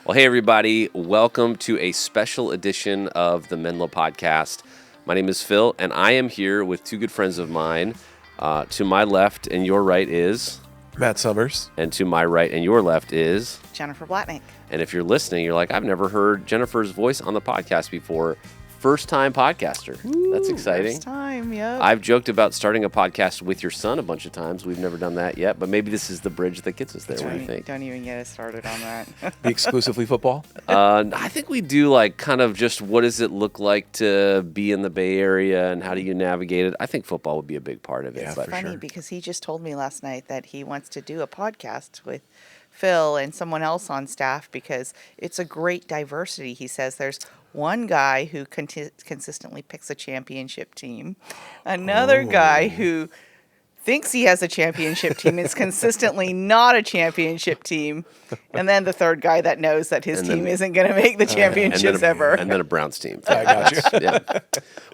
Well, hey, everybody. Welcome to a special edition of the Menlo podcast. My name is Phil, and I am here with two good friends of mine. To my left and your right is... Matt Summers. And to my right and your left is... Jennifer Blatnik. And if you're listening, you're like, I've never heard Jennifer's voice on the podcast before. First-time podcaster. That's exciting. First time, yep. I've joked about starting a podcast with your son a bunch of times. We've never done that yet, but maybe this is the bridge that gets us there. What do you think? Don't even get us started on that. Be exclusively football? I think we do like kind of just what does it look like to be in the Bay Area and how do you navigate it? I think football would be a big part of it. Yeah, but for Funny sure. because he just told me last night that he wants to do a podcast with Phil and someone else on staff because it's a great diversity. He says there's one guy who consistently picks a championship team, another guy who thinks he has a championship team is consistently not a championship team, and then the third guy that knows that his team isn't going to make the championships ever. And then a Browns team. I got you. Yeah.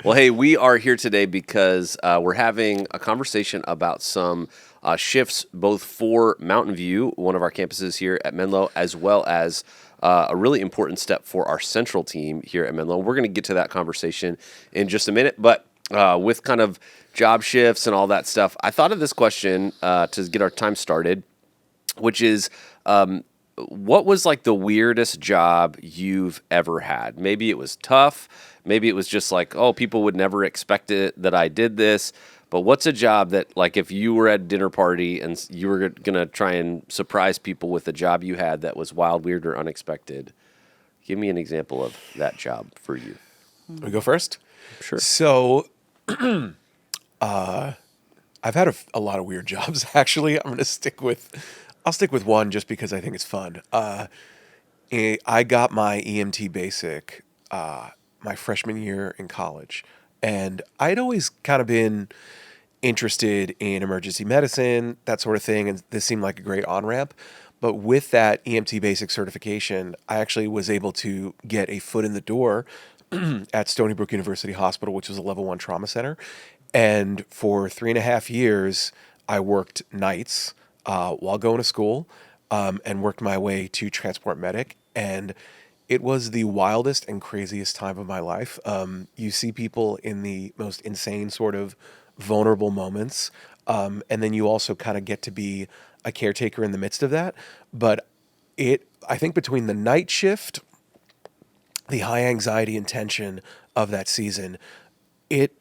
Well, hey, we are here today because we're having a conversation about some shifts both for Mountain View, one of our campuses here at Menlo, as well as a really important step for our central team here at Menlo. We're going to get to that conversation in just a minute, but with kind of job shifts and all that stuff, I thought of this question to get our time started, which is what was like the weirdest job you've ever had? Maybe it was tough. Maybe it was just like, oh, people would never expect it that I did this. But what's a job that, like, if you were at a dinner party and you were going to try and surprise people with a job you had that was wild, weird, or unexpected? Give me an example of that job for you. We go first? Sure. So, I've had a lot of weird jobs, actually. I'll stick with one just because I think it's fun. I got my EMT basic my freshman year in college. And I'd always kind of been interested in emergency medicine, that sort of thing, and this seemed like a great on-ramp. But with that EMT basic certification, I actually was able to get a foot in the door at Stony Brook University Hospital, which was a level 1 trauma center. And for 3.5 years, I worked nights while going to school and worked my way to transport medic. And it was the wildest and craziest time of my life. You see people in the most insane sort of vulnerable moments. And then you also kind of get to be a caretaker in the midst of that. But I think between the night shift, the high anxiety and tension of that season, it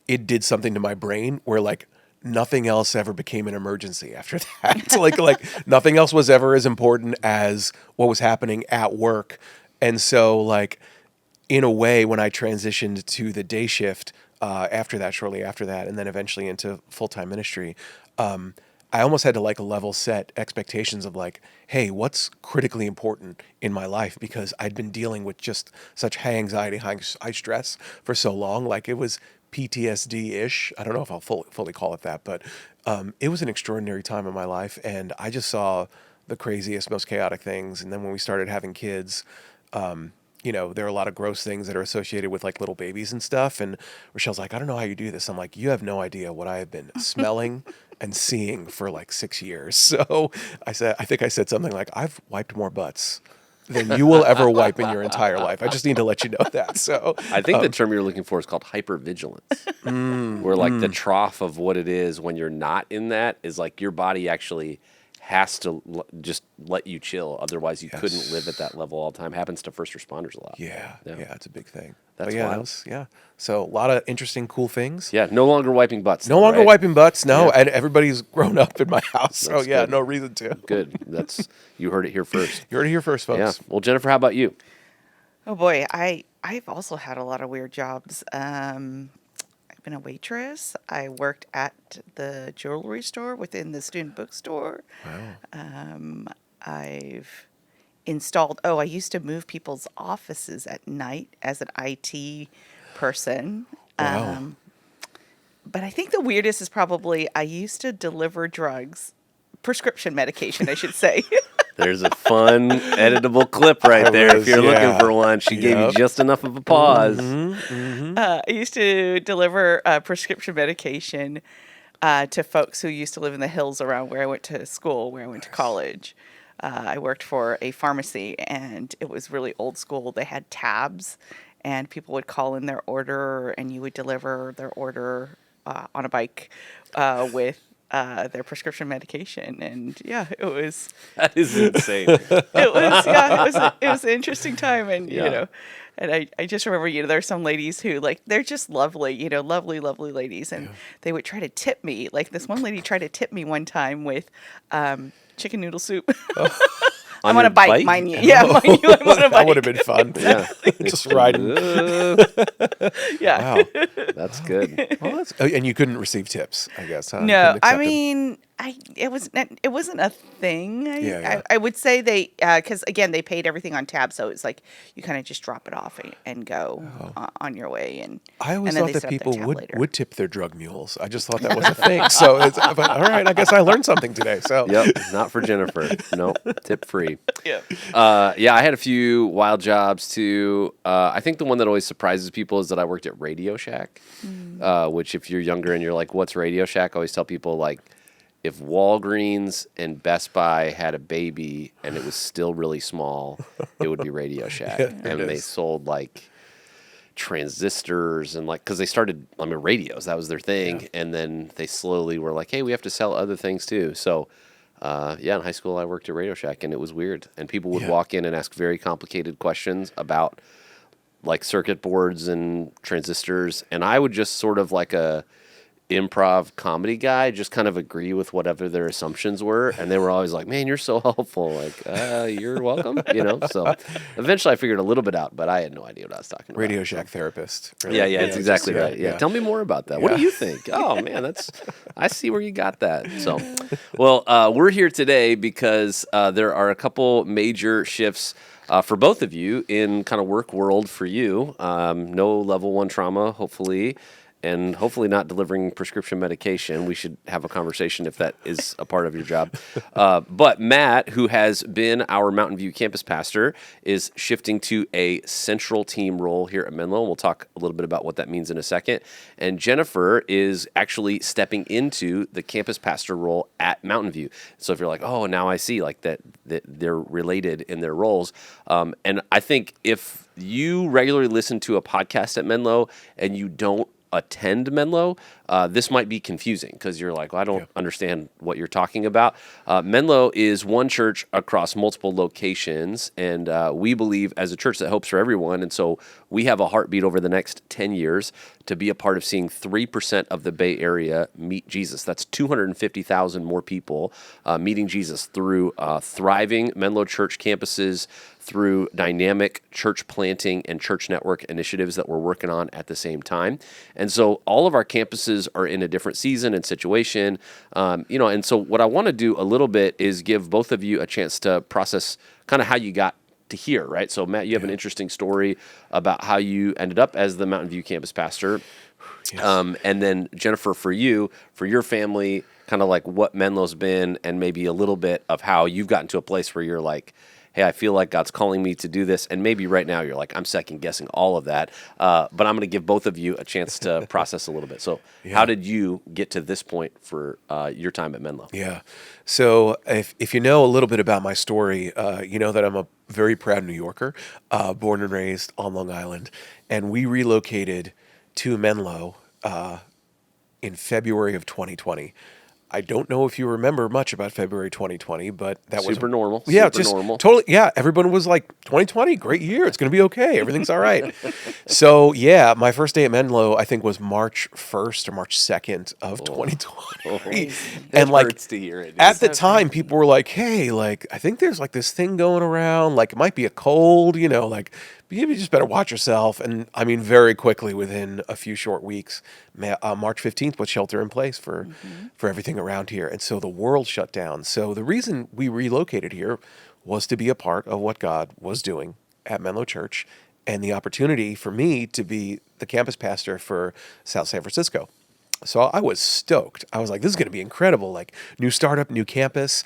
did something to my brain where nothing else ever became an emergency after that. like nothing else was ever as important as what was happening at work. And so in a way, when I transitioned to the day shift shortly after that, and then eventually into full-time ministry, I almost had to level set expectations of hey, what's critically important in my life? Because I'd been dealing with just such high anxiety, high stress for so long. It was PTSD-ish. I don't know if I'll fully call it that, but it was an extraordinary time in my life, and I just saw the craziest, most chaotic things. And then when we started having kids, there are a lot of gross things that are associated with little babies and stuff. And Rochelle's like, I don't know how you do this. I'm like, you have no idea what I have been smelling and seeing for 6 years. So I think I said something like, I've wiped more butts than you will ever wipe in your entire life. I just need to let you know that. So I think the term you're looking for is called hypervigilance, where the trough of what it is when you're not in that is your body actually has to just let you chill. Otherwise, you couldn't live at that level all the time. Happens to first responders a lot. Yeah, it's a big thing. That's wild. So a lot of interesting, cool things. Yeah, no longer wiping butts. No longer right? wiping butts. No, Yeah. And everybody's grown up in my house. So That's good. no reason to. Good. You heard it here first. You heard it here first, folks. Yeah. Well, Jennifer, how about you? Oh boy, I've also had a lot of weird jobs. I've been a waitress. I worked at the jewelry store within the student bookstore. Wow. I've installed. I used to move people's offices at night as an IT person. Wow. But I think the weirdest is probably I used to deliver prescription medication, I should say. There's a fun editable clip right there if you're looking for one. She gave you just enough of a pause. I used to deliver prescription medication to folks who used to live in the hills around where I went to school, where I went to college. I worked for a pharmacy, and it was really old school. They had tabs, and people would call in their order, and you would deliver their order on a bike with their prescription medication. And yeah, it was That is insane. it was an interesting time, and Yeah. and I just remember, there's some ladies who, like, they're just lovely, lovely, lovely ladies, and they would try to tip me. Like, this one lady tried to tip me one time with chicken noodle soup. I'm on your a bike, bike? mind you. Yeah, mind you, I'm on a That bike. would have been fun. Yeah. Just riding. Yeah. Wow. That's good. Well, and you couldn't receive tips, I guess. Huh? You No, couldn't I accept them. mean, it wasn't a thing. Yeah. I would say they, because again, they paid everything on tab, so it's like you kind of just drop it off and go on your way. And I always and then thought they that set up their people tab would, later. would tip their drug mules. I just thought that was a thing. So it's but, all right. I guess I learned something today. So Yep, not for Jennifer. Nope, tip free. Yeah. Yeah, I had a few wild jobs too. I think the one that always surprises people is that I worked at Radio Shack, which if you're younger and you're like, what's Radio Shack? I always tell people, like, if Walgreens and Best Buy had a baby and it was still really small, it would be Radio Shack. Yeah, And it they is. sold like transistors and like, because they started, radios, that was their thing. Yeah. And then they slowly were like, hey, we have to sell other things too. So yeah, in high school I worked at Radio Shack, and it was weird. And people would Yeah. walk in and ask very complicated questions about like circuit boards and transistors, and I would just sort of, like a improv comedy guy, just kind of agree with whatever their assumptions were, and they were always like, "Man, you're so helpful." Like, you're welcome. So eventually I figured a little bit out, but I had no idea what I was talking about. Radio Shack therapist. really. Yeah, it's exactly just- right. Yeah. Tell me more about that. What do Yeah. you think? Oh man, I see where you got that. So, well, we're here today because there are a couple major shifts for both of you in kind of work world for you. No level 1 trauma, hopefully. And hopefully not delivering prescription medication. We should have a conversation if that is a part of your job. But Matt, who has been our Mountain View campus pastor, is shifting to a central team role here at Menlo. We'll talk a little bit about what that means in a second. And Jennifer is actually stepping into the campus pastor role at Mountain View. So if you're like, oh, now I see, like that they're related in their roles. And I think if you regularly listen to a podcast at Menlo and you don't attend Menlo, this might be confusing because you're like, well, I don't understand what you're talking about. Menlo is one church across multiple locations, and we believe as a church that hopes for everyone, and so we have a heartbeat over the next 10 years to be a part of seeing 3% of the Bay Area meet Jesus. That's 250,000 more people meeting Jesus through thriving Menlo church campuses, through dynamic church planting and church network initiatives that we're working on at the same time. And so all of our campuses are in a different season and situation, and so what I want to do a little bit is give both of you a chance to process kind of how you got to here, right? So Matt, you have an interesting story about how you ended up as the Mountain View campus pastor. Yes. And then Jennifer, for you, for your family, kind of like what Menlo's been, and maybe a little bit of how you've gotten to a place where you're like, hey, I feel like God's calling me to do this. And maybe right now you're like, I'm second guessing all of that. But I'm going to give both of you a chance to process a little bit. So how did you get to this point for your time at Menlo? Yeah. So if you know a little bit about my story, you know that I'm a very proud New Yorker, born and raised on Long Island. And we relocated to Menlo in February of 2020. I don't know if you remember much about February 2020, but that was Super normal. Yeah, Super just normal. totally. Yeah, everyone was like, 2020, great year. It's going to be okay. Everything's all right. So yeah, my first day at Menlo, I think, was March 1st or March 2nd of 2020. And like hurts to hear it. at the time, people were like, hey, like, I think there's like this thing going around. Like, it might be a cold, like, you just better watch yourself. And I mean, very quickly, within a few short weeks, March 15th was shelter in place for everything around here. And so the world shut down. So the reason we relocated here was to be a part of what God was doing at Menlo Church, and the opportunity for me to be the campus pastor for South San Francisco. So I was stoked. I was like, this is going to be incredible. Like, new startup, new campus.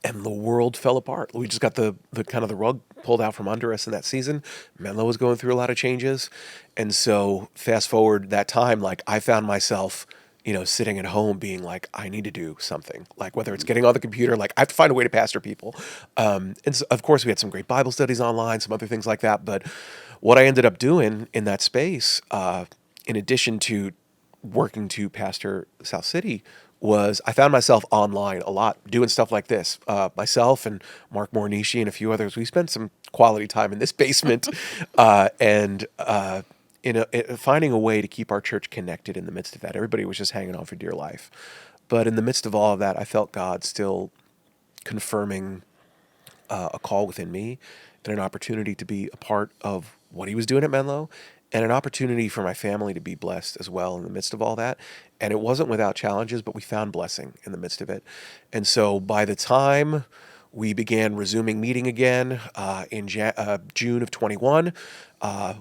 And the world fell apart. We just got the kind of the rug pulled out from under us in that season. Menlo was going through a lot of changes. And so fast forward that time, like, I found myself sitting at home being like, I need to do something. Like whether it's getting on the computer, like I have to find a way to pastor people. And so, of course, we had some great Bible studies online, some other things like that. But what I ended up doing in that space, in addition to working to pastor South City, was I found myself online a lot doing stuff like this. Myself and Mark Mornishi and a few others, we spent some quality time in this basement and finding a way to keep our church connected in the midst of that. Everybody was just hanging on for dear life. But in the midst of all of that, I felt God still confirming a call within me and an opportunity to be a part of what he was doing at Menlo and an opportunity for my family to be blessed as well in the midst of all that. And it wasn't without challenges, but we found blessing in the midst of it. And so by the time we began resuming meeting again in June of 21,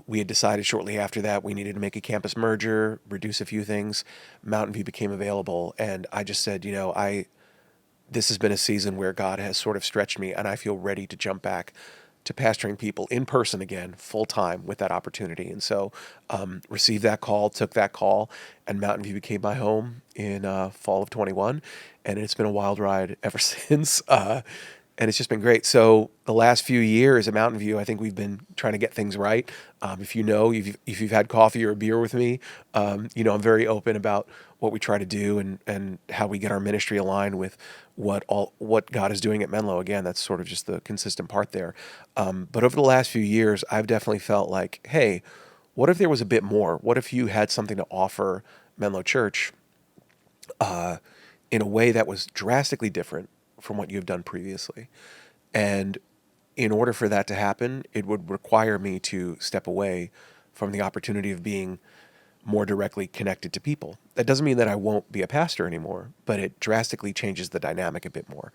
we had decided shortly after that we needed to make a campus merger, reduce a few things. Mountain View became available. And I just said, this has been a season where God has sort of stretched me, and I feel ready to jump back to pastoring people in person again, full time with that opportunity. And so received that call, took that call, and Mountain View became my home in fall of 21. And it's been a wild ride ever since. And it's just been great. So the last few years at Mountain View, I think we've been trying to get things right. If you've had coffee or a beer with me, I'm very open about what we try to do and how we get our ministry aligned with what God is doing at Menlo. Again, that's sort of just the consistent part there. But over the last few years, I've definitely felt like, hey, what if there was a bit more? What if you had something to offer Menlo Church in a way that was drastically different from what you've done previously? And in order for that to happen, it would require me to step away from the opportunity of being more directly connected to people. That doesn't mean that I won't be a pastor anymore, but it drastically changes the dynamic a bit more.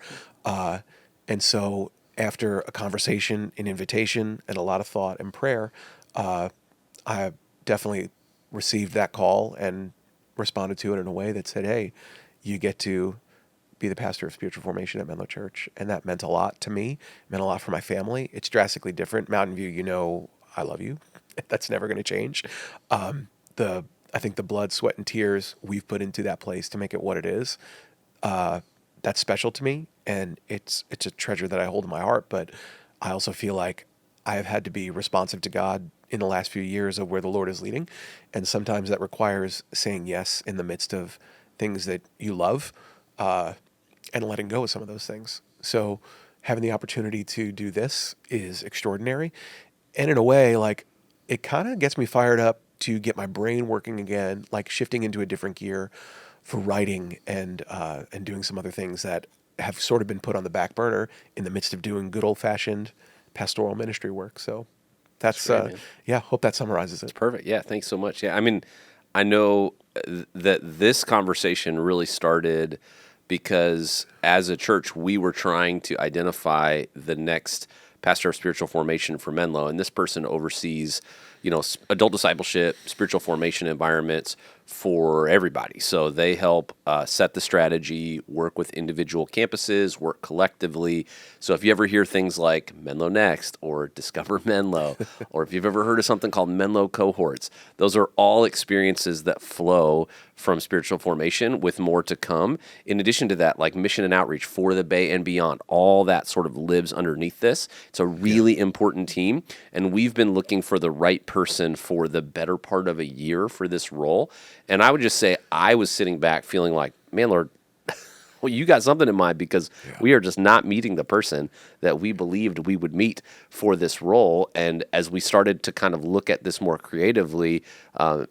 And so after a conversation, an invitation, and a lot of thought and prayer, I definitely received that call and responded to it in a way that said, hey, you get to be the pastor of spiritual formation at Menlo Church. And that meant a lot to me, meant a lot for my family. It's drastically different. Mountain View, I love you. That's never going to change. I think the blood, sweat, and tears we've put into that place to make it what it is, that's special to me. And it's a treasure that I hold in my heart. But I also feel like I have had to be responsive to God in the last few years of where the Lord is leading. And sometimes that requires saying yes in the midst of things that you love, and letting go of some of those things. So having the opportunity to do this is extraordinary. And in a way, like, it kind of gets me fired up to get my brain working again, like shifting into a different gear for writing and doing some other things that have sort of been put on the back burner in the midst of doing good old-fashioned pastoral ministry work. So that's great, hope that summarizes it. It's perfect. Yeah, thanks so much. Yeah, I mean, I know that this conversation really started because as a church, we were trying to identify the next pastor of spiritual formation for Menlo, and this person oversees, adult discipleship, spiritual formation environments for everybody. So they help set the strategy, work with individual campuses, work collectively. So if you ever hear things like Menlo Next or Discover Menlo, or if you've ever heard of something called Menlo Cohorts, those are all experiences that flow from spiritual formation with more to come. In addition to that, like mission and outreach for the Bay and beyond, all that sort of lives underneath this. It's a really important team, and we've been looking for the right person for the better part of a year for this role. And I would just say I was sitting back feeling like, man, Lord, well, you got something in mind, because we are just not meeting the person that we believed we would meet for this role. And as we started to kind of look at this more creatively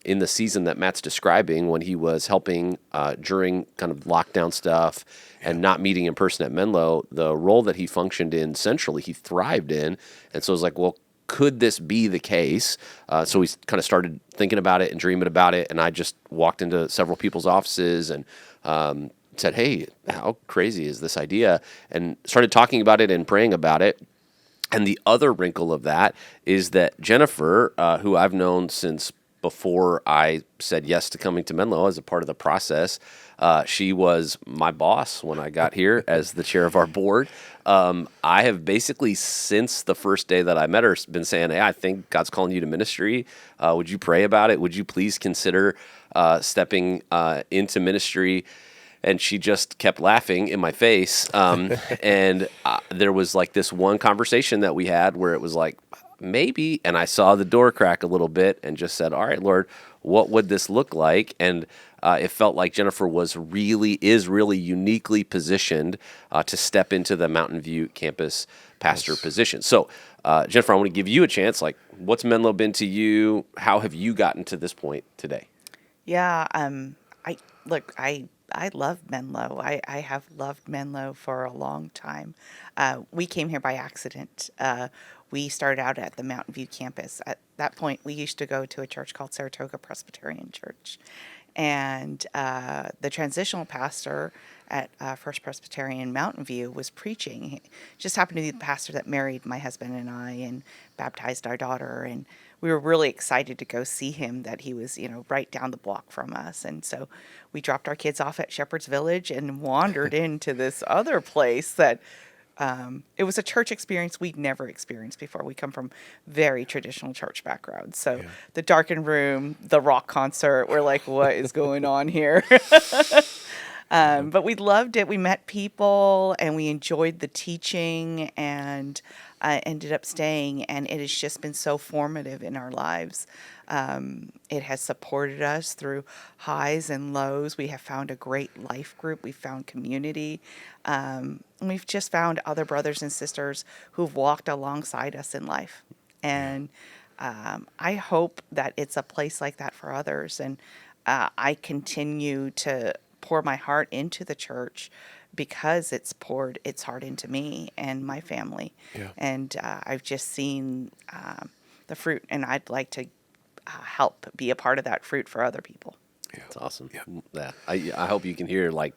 in the season that Matt's describing, when he was helping during kind of lockdown stuff and not meeting in person at Menlo, the role that he functioned in centrally, he thrived in. And so I was like, well, could this be the case? So we kind of started thinking about it and dreaming about it. And I just walked into several people's offices and said, hey, how crazy is this idea? And started talking about it and praying about it. And the other wrinkle of that is that Jennifer, who I've known since before I said yes to coming to Menlo as a part of the process, she was my boss when I got here as the chair of our board. I have basically, since the first day that I met her, been saying, hey, I think God's calling you to ministry. Would you pray about it? Would you please consider stepping into ministry. And she just kept laughing in my face. And there was like this one conversation that we had where it was like, maybe. And I saw the door crack a little bit and just said, all right, Lord, what would this look like? And it felt like Jennifer is really uniquely positioned to step into the Mountain View campus pastor position. So, Jennifer, I want to give you a chance. Like, what's Menlo been to you? How have you gotten to this point today? Yeah, I love Menlo. I have loved Menlo for a long time. We came here by accident. We started out at the Mountain View campus. At that point, we used to go to a church called Saratoga Presbyterian Church. And the transitional pastor at First Presbyterian Mountain View was preaching. He just happened to be the pastor that married my husband and I and baptized our daughter. And we were really excited to go see him, that he was, right down the block from us. And so we dropped our kids off at Shepherd's Village and wandered into this other place that it was a church experience we'd never experienced before. We come from very traditional church backgrounds. So the darkened room, the rock concert, we're like, what is going on here? But we loved it. We met people and we enjoyed the teaching, and ended up staying. And it has just been so formative in our lives. It has supported us through highs and lows. We have found a great life group. We've found community. And we've just found other brothers and sisters who've walked alongside us in life. And I hope that it's a place like that for others. And I continue to pour my heart into the church because it's poured its heart into me and my family. Yeah. And I've just seen the fruit, and I'd like to help be a part of that fruit for other people. Yeah. That's awesome. Yeah. I hope you can hear like,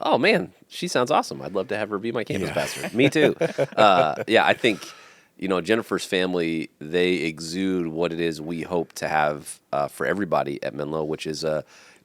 oh man, she sounds awesome. I'd love to have her be my campus pastor. Me too. I think, Jennifer's family, they exude what it is we hope to have for everybody at Menlo, which is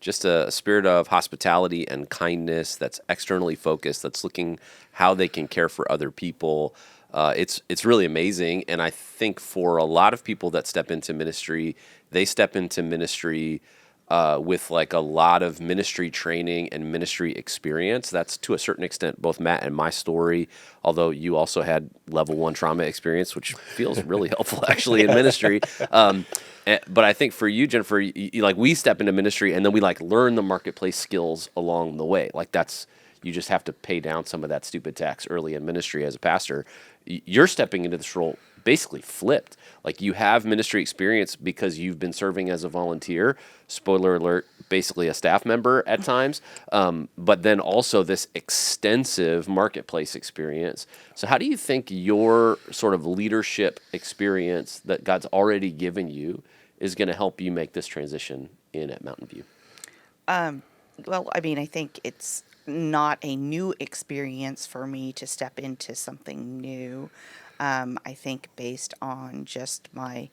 just a spirit of hospitality and kindness that's externally focused, that's looking how they can care for other people. It's really amazing. And I think for a lot of people that step into ministry, they step into ministry with like a lot of ministry training and ministry experience. That's to a certain extent both Matt and my story, although you also had level 1 trauma experience, which feels really helpful actually in ministry. But I think for you, Jennifer, like we step into ministry and then we like learn the marketplace skills along the way. Like you just have to pay down some of that stupid tax early in ministry as a pastor. You're stepping into this role basically flipped. Like you have ministry experience because you've been serving as a volunteer, spoiler alert, basically a staff member at times, but then also this extensive marketplace experience. So how do you think your sort of leadership experience that God's already given you is going to help you make this transition in at Mountain View? Well, I mean, I think it's not a new experience for me to step into something new. I think based on just my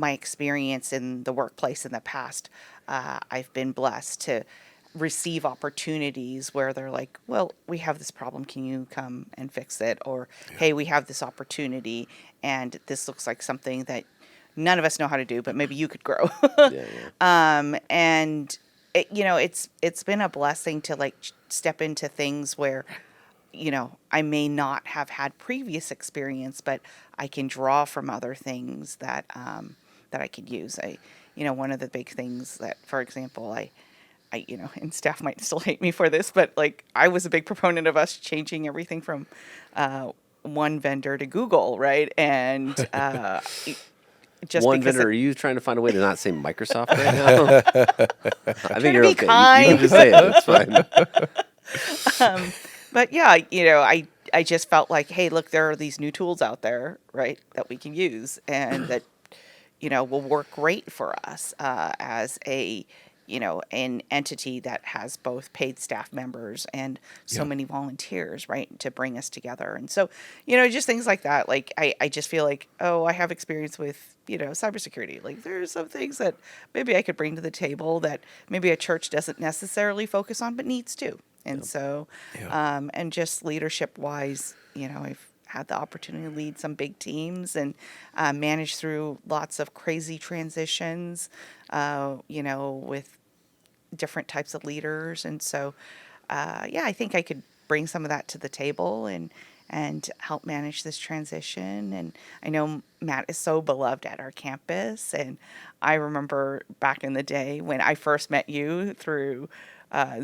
experience in the workplace in the past, I've been blessed to receive opportunities where they're like, well, we have this problem. Can you come and fix it? Or, hey, we have this opportunity and this looks like something that none of us know how to do, but maybe you could grow. And it's been a blessing to like step into things where, I may not have had previous experience, but I can draw from other things that I could use. One of the big things that, for example, I and staff might still hate me for this, but like I was a big proponent of us changing everything from one vendor to Google, right? And just one vendor. Are you trying to find a way to not say Microsoft right now? I think you're okay. You can just say it. It's fine. But yeah, I just felt like, hey, look, there are these new tools out there, right, that we can use and that, will work great for us as an entity that has both paid staff members and so many volunteers, right, to bring us together. And so, just things like that. Like, I just feel like, I have experience with, cybersecurity. Like, there's some things that maybe I could bring to the table that maybe a church doesn't necessarily focus on, but needs to. And so, and just leadership wise, had the opportunity to lead some big teams and manage through lots of crazy transitions, with different types of leaders. And so, I think I could bring some of that to the table and help manage this transition. And I know Matt is so beloved at our campus. And I remember back in the day when I first met you through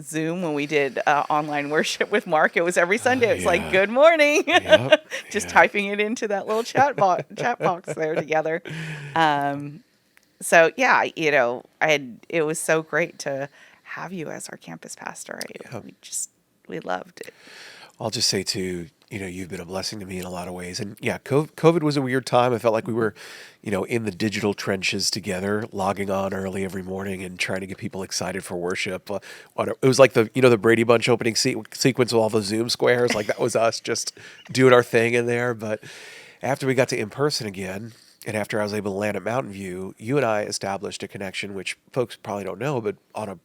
Zoom when we did online worship with Mark. It was every Sunday. It was like, Yeah. "Good morning," Yep. just Yeah. typing it into that little chat box there together. So yeah, it was so great to have you as our campus pastor. Yep. We loved it. I'll just say too, you've been a blessing to me in a lot of ways. And yeah, COVID was a weird time. I felt like we were, in the digital trenches together, logging on early every morning and trying to get people excited for worship. It was like the Brady Bunch opening sequence with all the Zoom squares. Like that was us just doing our thing in there. But after we got to in person again, and after I was able to land at Mountain View, you and I established a connection, which folks probably don't know, but on a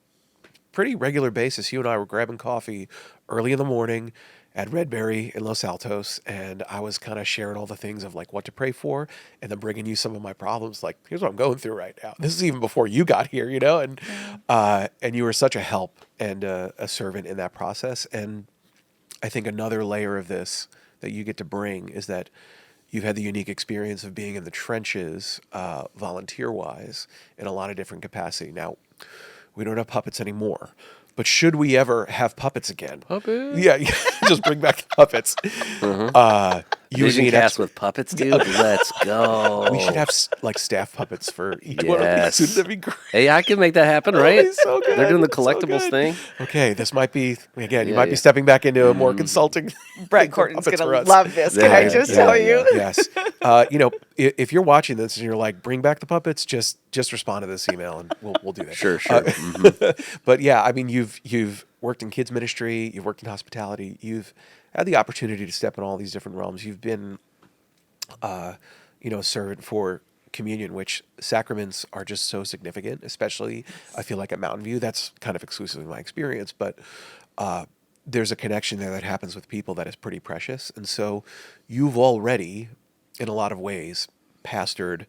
pretty regular basis, you and I were grabbing coffee early in the morning at Redberry in Los Altos, and I was kind of sharing all the things of like what to pray for, and then bringing you some of my problems. Like, here's what I'm going through right now. This is even before you got here, and you were such a help and a servant in that process. And I think another layer of this that you get to bring is that you've had the unique experience of being in the trenches, volunteer-wise, in a lot of different capacity. Now, we don't have puppets anymore. But should we ever have puppets again? Puppets? Yeah, just bring back the puppets. You would Vision need cast with puppets, dude. Let's go. We should have like staff puppets for each one of these. Wouldn't that be great? Hey, I can make that happen, That'd right? be so good. They're doing the So collectibles good. thing. Okay, this might be again. You Yeah, might be yeah. stepping back into a more consulting. Brett thing for Corton's puppets gonna for us. love this. Can I just tell you? Yes. If you're watching this and you're like, bring back the puppets, just respond to this email and we'll do that. Sure. But yeah, I mean, you've worked in kids ministry, you've worked in hospitality, you've had the opportunity to step in all these different realms. You've been, a servant for communion, which sacraments are just so significant, especially I feel like at Mountain View. That's kind of exclusively my experience, but there's a connection there that happens with people that is pretty precious. And so you've already, in a lot of ways, pastored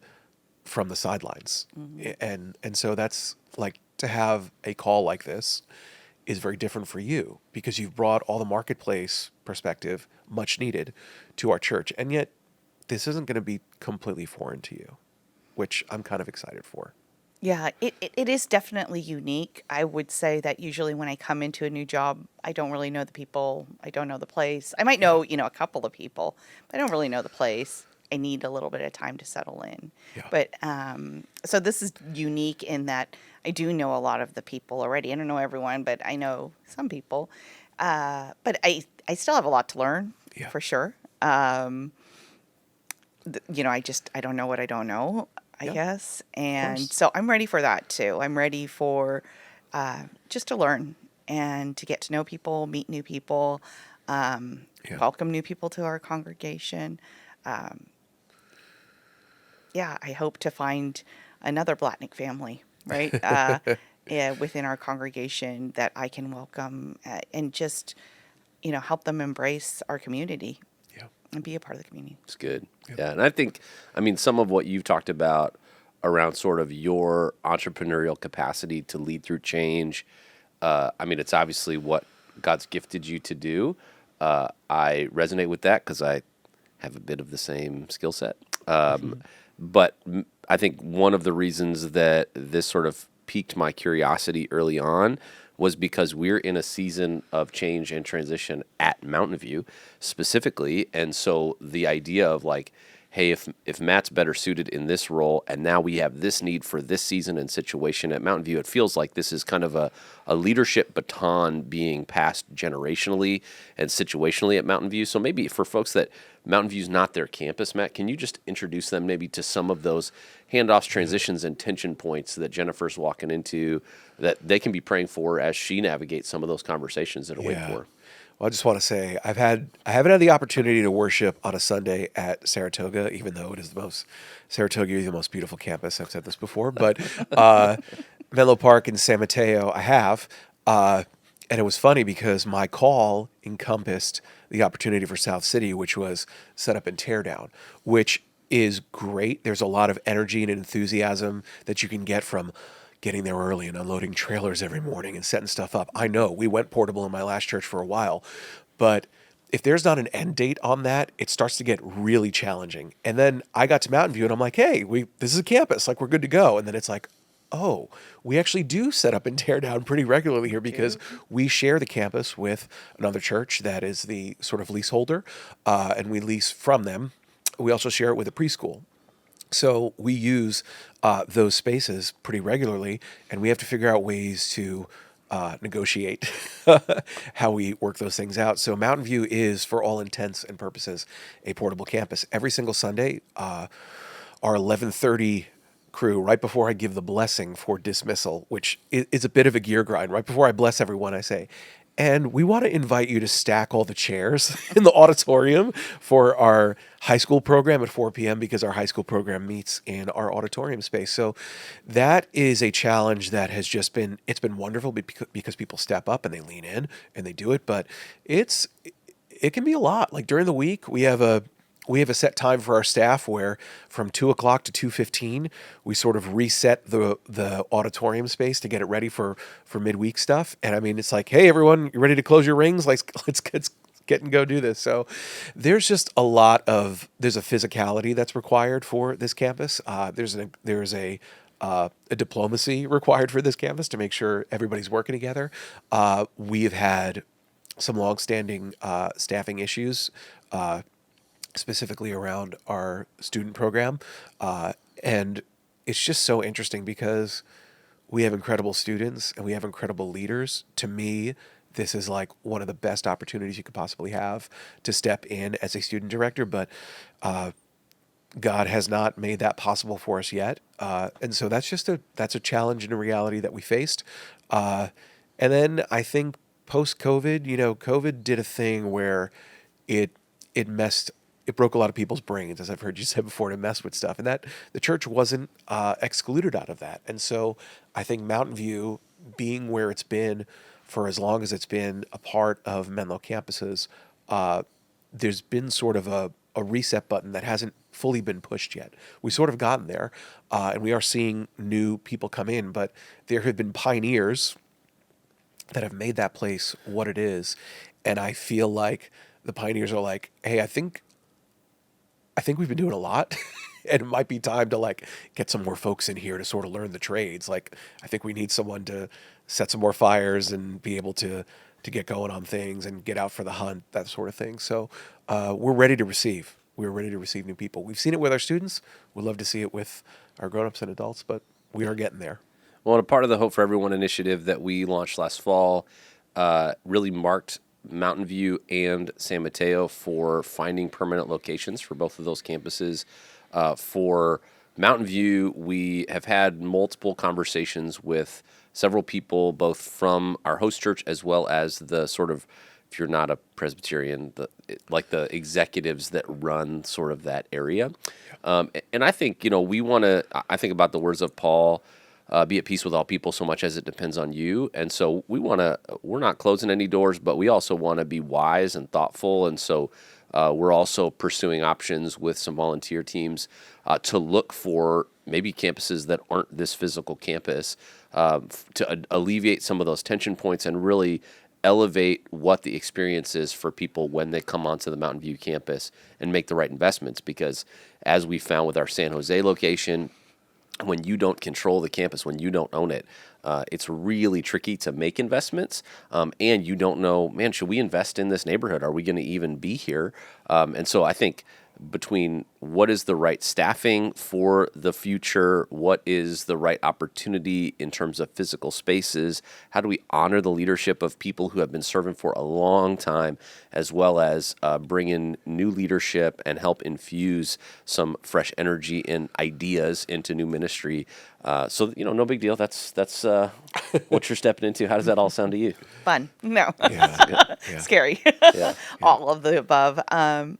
from the sidelines. And so that's like to have a call like this is very different for you because you've brought all the marketplace perspective, much needed, to our church. And yet this isn't going to be completely foreign to you, which I'm kind of excited for. Yeah, it is definitely unique. I would say that usually when I come into a new job, I don't really know the people. I don't know the place. I might know, a couple of people, but I don't really know the place. I need a little bit of time to settle in. Yeah. But so this is unique in that I do know a lot of the people already. I don't know everyone, but I know some people. But I still have a lot to learn, for sure. I don't know what I don't know, I guess. And so I'm ready for that too. I'm ready for just to learn and to get to know people, meet new people, welcome new people to our congregation. I hope to find another Blatnik family, right? Within our congregation that I can welcome and just, help them embrace our community. And be a part of the community. It's good. Yeah. And I think, some of what you've talked about around sort of your entrepreneurial capacity to lead through change, it's obviously what God's gifted you to do. I resonate with that because I have a bit of the same skill set. But I think one of the reasons that this sort of piqued my curiosity early on was because we're in a season of change and transition at Mountain View specifically. And so the idea of like, hey, if Matt's better suited in this role and now we have this need for this season and situation at Mountain View, it feels like this is kind of a leadership baton being passed generationally and situationally at Mountain View. So maybe for folks that Mountain View's not their campus, Matt, can you just introduce them maybe to some of those handoffs, transitions, and tension points that Jennifer's walking into that they can be praying for as she navigates some of those conversations that are waiting for her? Well, I just want to say I haven't had the opportunity to worship on a Sunday at Saratoga, even though it is Saratoga is the most beautiful campus. I've said this before, but Menlo Park and San Mateo, I have. And it was funny because my call encompassed the opportunity for South City, which was set up and tear down, which is great. There's a lot of energy and enthusiasm that you can get from getting there early and unloading trailers every morning and setting stuff up. I know we went portable in my last church for a while, but if there's not an end date on that, it starts to get really challenging. And then I got to Mountain View and I'm like, hey, this is a campus, like we're good to go. And then it's like, oh, we actually do set up and tear down pretty regularly here because we share the campus with another church that is the sort of leaseholder, and we lease from them. We also share it with a preschool. So we use those spaces pretty regularly, and we have to figure out ways to negotiate how we work those things out. So Mountain View is, for all intents and purposes, a portable campus. Every single Sunday, our 11:30 crew, right before I give the blessing for dismissal, which is a bit of a gear grind, right before I bless everyone, I say, and we want to invite you to stack all the chairs in the auditorium for our high school program at 4 p.m. because our high school program meets in our auditorium space. So that is a challenge that has just been, it's been wonderful because people step up and they lean in and they do it, but it can be a lot. Like during the week, we have a set time for our staff where from 2:00 to 2:15, we sort of reset the auditorium space to get it ready for midweek stuff. And I mean, it's like, hey, everyone, you ready to close your rings? Like, let's get and go do this. So there's just there's a physicality that's required for this campus. There's a diplomacy required for this campus to make sure everybody's working together. We've had some longstanding staffing issues, specifically around our student program. And it's just so interesting because we have incredible students and we have incredible leaders. To me, this is like one of the best opportunities you could possibly have to step in as a student director, but God has not made that possible for us yet. And so that's a challenge and a reality that we faced. And then I think post-COVID, COVID did a thing where it broke a lot of people's brains, as I've heard you say before, to mess with stuff. And that the church wasn't excluded out of that. And so I think Mountain View, being where it's been for as long as it's been a part of Menlo campuses, there's been sort of a reset button that hasn't fully been pushed yet. We sort of gotten there, and we are seeing new people come in, but there have been pioneers that have made that place what it is. And I feel like the pioneers are like, hey, I think we've been doing a lot and it might be time to like get some more folks in here to sort of learn the trades. Like, I think we need someone to set some more fires and be able to get going on things and get out for the hunt, that sort of thing. So we're ready to receive. We're ready to receive new people. We've seen it with our students. We'd love to see it with our grown-ups and adults, but we are getting there. Well, and a part of the Hope for Everyone initiative that we launched last fall really marked Mountain View and San Mateo for finding permanent locations for both of those campuses. For Mountain View, we have had multiple conversations with several people, both from our host church as well as the sort of, if you're not a Presbyterian, the executives that run sort of that area. And I think, I think about the words of Paul, be at peace with all people so much as it depends on you. And so we're not closing any doors, but we also want to be wise and thoughtful. And so we're also pursuing options with some volunteer teams to look for maybe campuses that aren't this physical campus, to alleviate some of those tension points and really elevate what the experience is for people when they come onto the Mountain View campus and make the right investments. Because as we found with our San Jose location, when you don't control the campus, when you don't own it, it's really tricky to make investments. And you don't know, man, should we invest in this neighborhood? Are we going to even be here? And so I think between what is the right staffing for the future, what is the right opportunity in terms of physical spaces, how do we honor the leadership of people who have been serving for a long time, as well as bring in new leadership and help infuse some fresh energy and ideas into new ministry. So, no big deal. That's what you're stepping into. How does that all sound to you? Fun. No. Yeah. Scary. Yeah. All of the above. I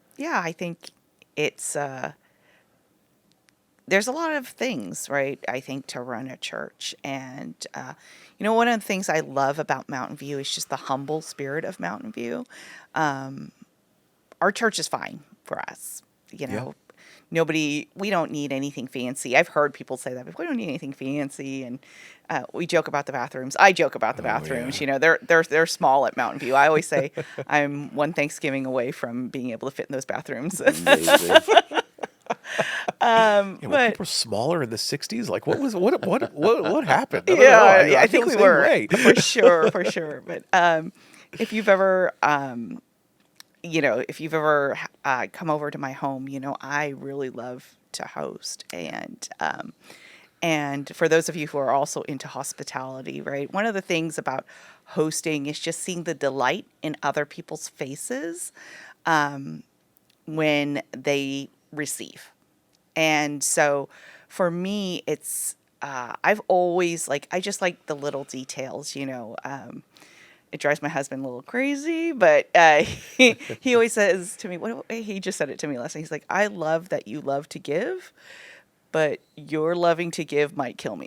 think it's, it's a challenge and a reality that we face. And I think it's, it's scary. All of the above. Yeah, I think it's, it's scary. All of the above. Yeah, I think it's, it's a challenge and a reality that we face. And I think it's, it's scary. All of the above. Yeah, I think it's, it's scary. All of the above. Yeah, I think it's, it's a challenge and a reality that we face. And I think it's, it's scary. All of the above. Yeah, I think it's, there's a lot of things, right? I think to run a church, and one of the things I love about Mountain View is just the humble spirit of Mountain View. Our church is fine for us, Yeah. we don't need anything fancy. I've heard people say that, but we don't need anything fancy. And we joke about the bathrooms. I joke about the bathrooms. yeah. They're small at Mountain View. I always say I'm one Thanksgiving away from being able to fit in those bathrooms. Amazing. Yeah, were But people smaller in the '60s? Like, what happened? I don't know. yeah, I feel think the we same were way. for sure. But if you've ever if you've ever come over to my home, I really love to host. And for those of you who are also into hospitality, right? One of the things about hosting is just seeing the delight in other people's faces when they receive. And so for me, it's, I've always I just like the little details, it drives my husband a little crazy, but he always says to me, he just said it to me last night. He's like, I love that you love to give, but your loving to give might kill me.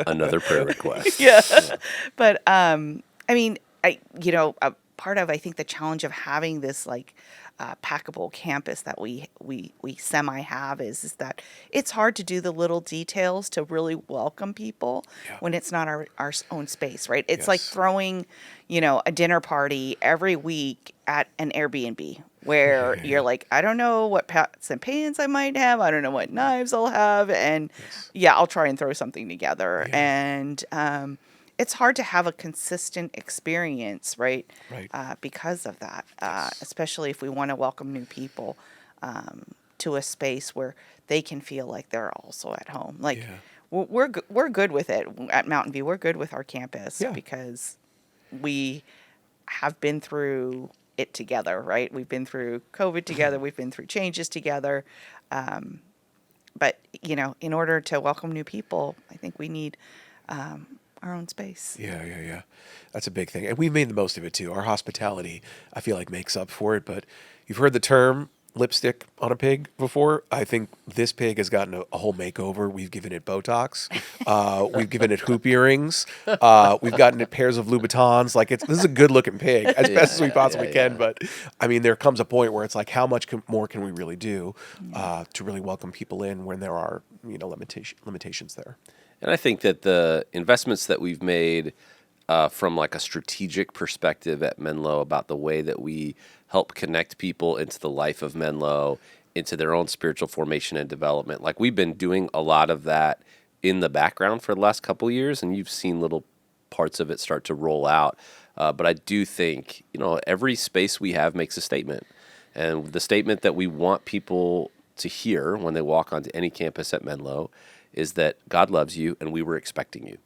Another prayer request. Yeah. But I mean, part of I think the challenge of having this packable campus that we semi have is that it's hard to do the little details to really welcome people when it's not our own space, right? It's like Yes. throwing, a dinner party every week at an Airbnb where you're like, I don't know what pots and pans I might have. I don't know what knives I'll have. And I'll try and throw something together. Yeah. And it's hard to have a consistent experience, right? Right. Because of that, especially if we want to welcome new people to a space where they can feel like they're also at home. We're good with it at Mountain View. We're good with our campus because we have been through it together, right? We've been through COVID together. We've been through changes together. But in order to welcome new people, I think we need our own space. Yeah. That's a big thing. And we've made the most of it too. Our hospitality, I feel like, makes up for it. But you've heard the term lipstick on a pig before. I think this pig has gotten a whole makeover. We've given it Botox. We've given it hoop earrings. We've gotten it pairs of Louboutins. This is a good looking pig as best as we possibly can. But I mean, there comes a point where it's like, how much more can we really do to really welcome people in when there are, limitations there? And I think that the investments that we've made from a strategic perspective at Menlo about the way that we help connect people into the life of Menlo, into their own spiritual formation and development. We've been doing a lot of that in the background for the last couple of years, and you've seen little parts of it start to roll out. But I do think, every space we have makes a statement. And the statement that we want people to hear when they walk onto any campus at Menlo is that God loves you and we were expecting you.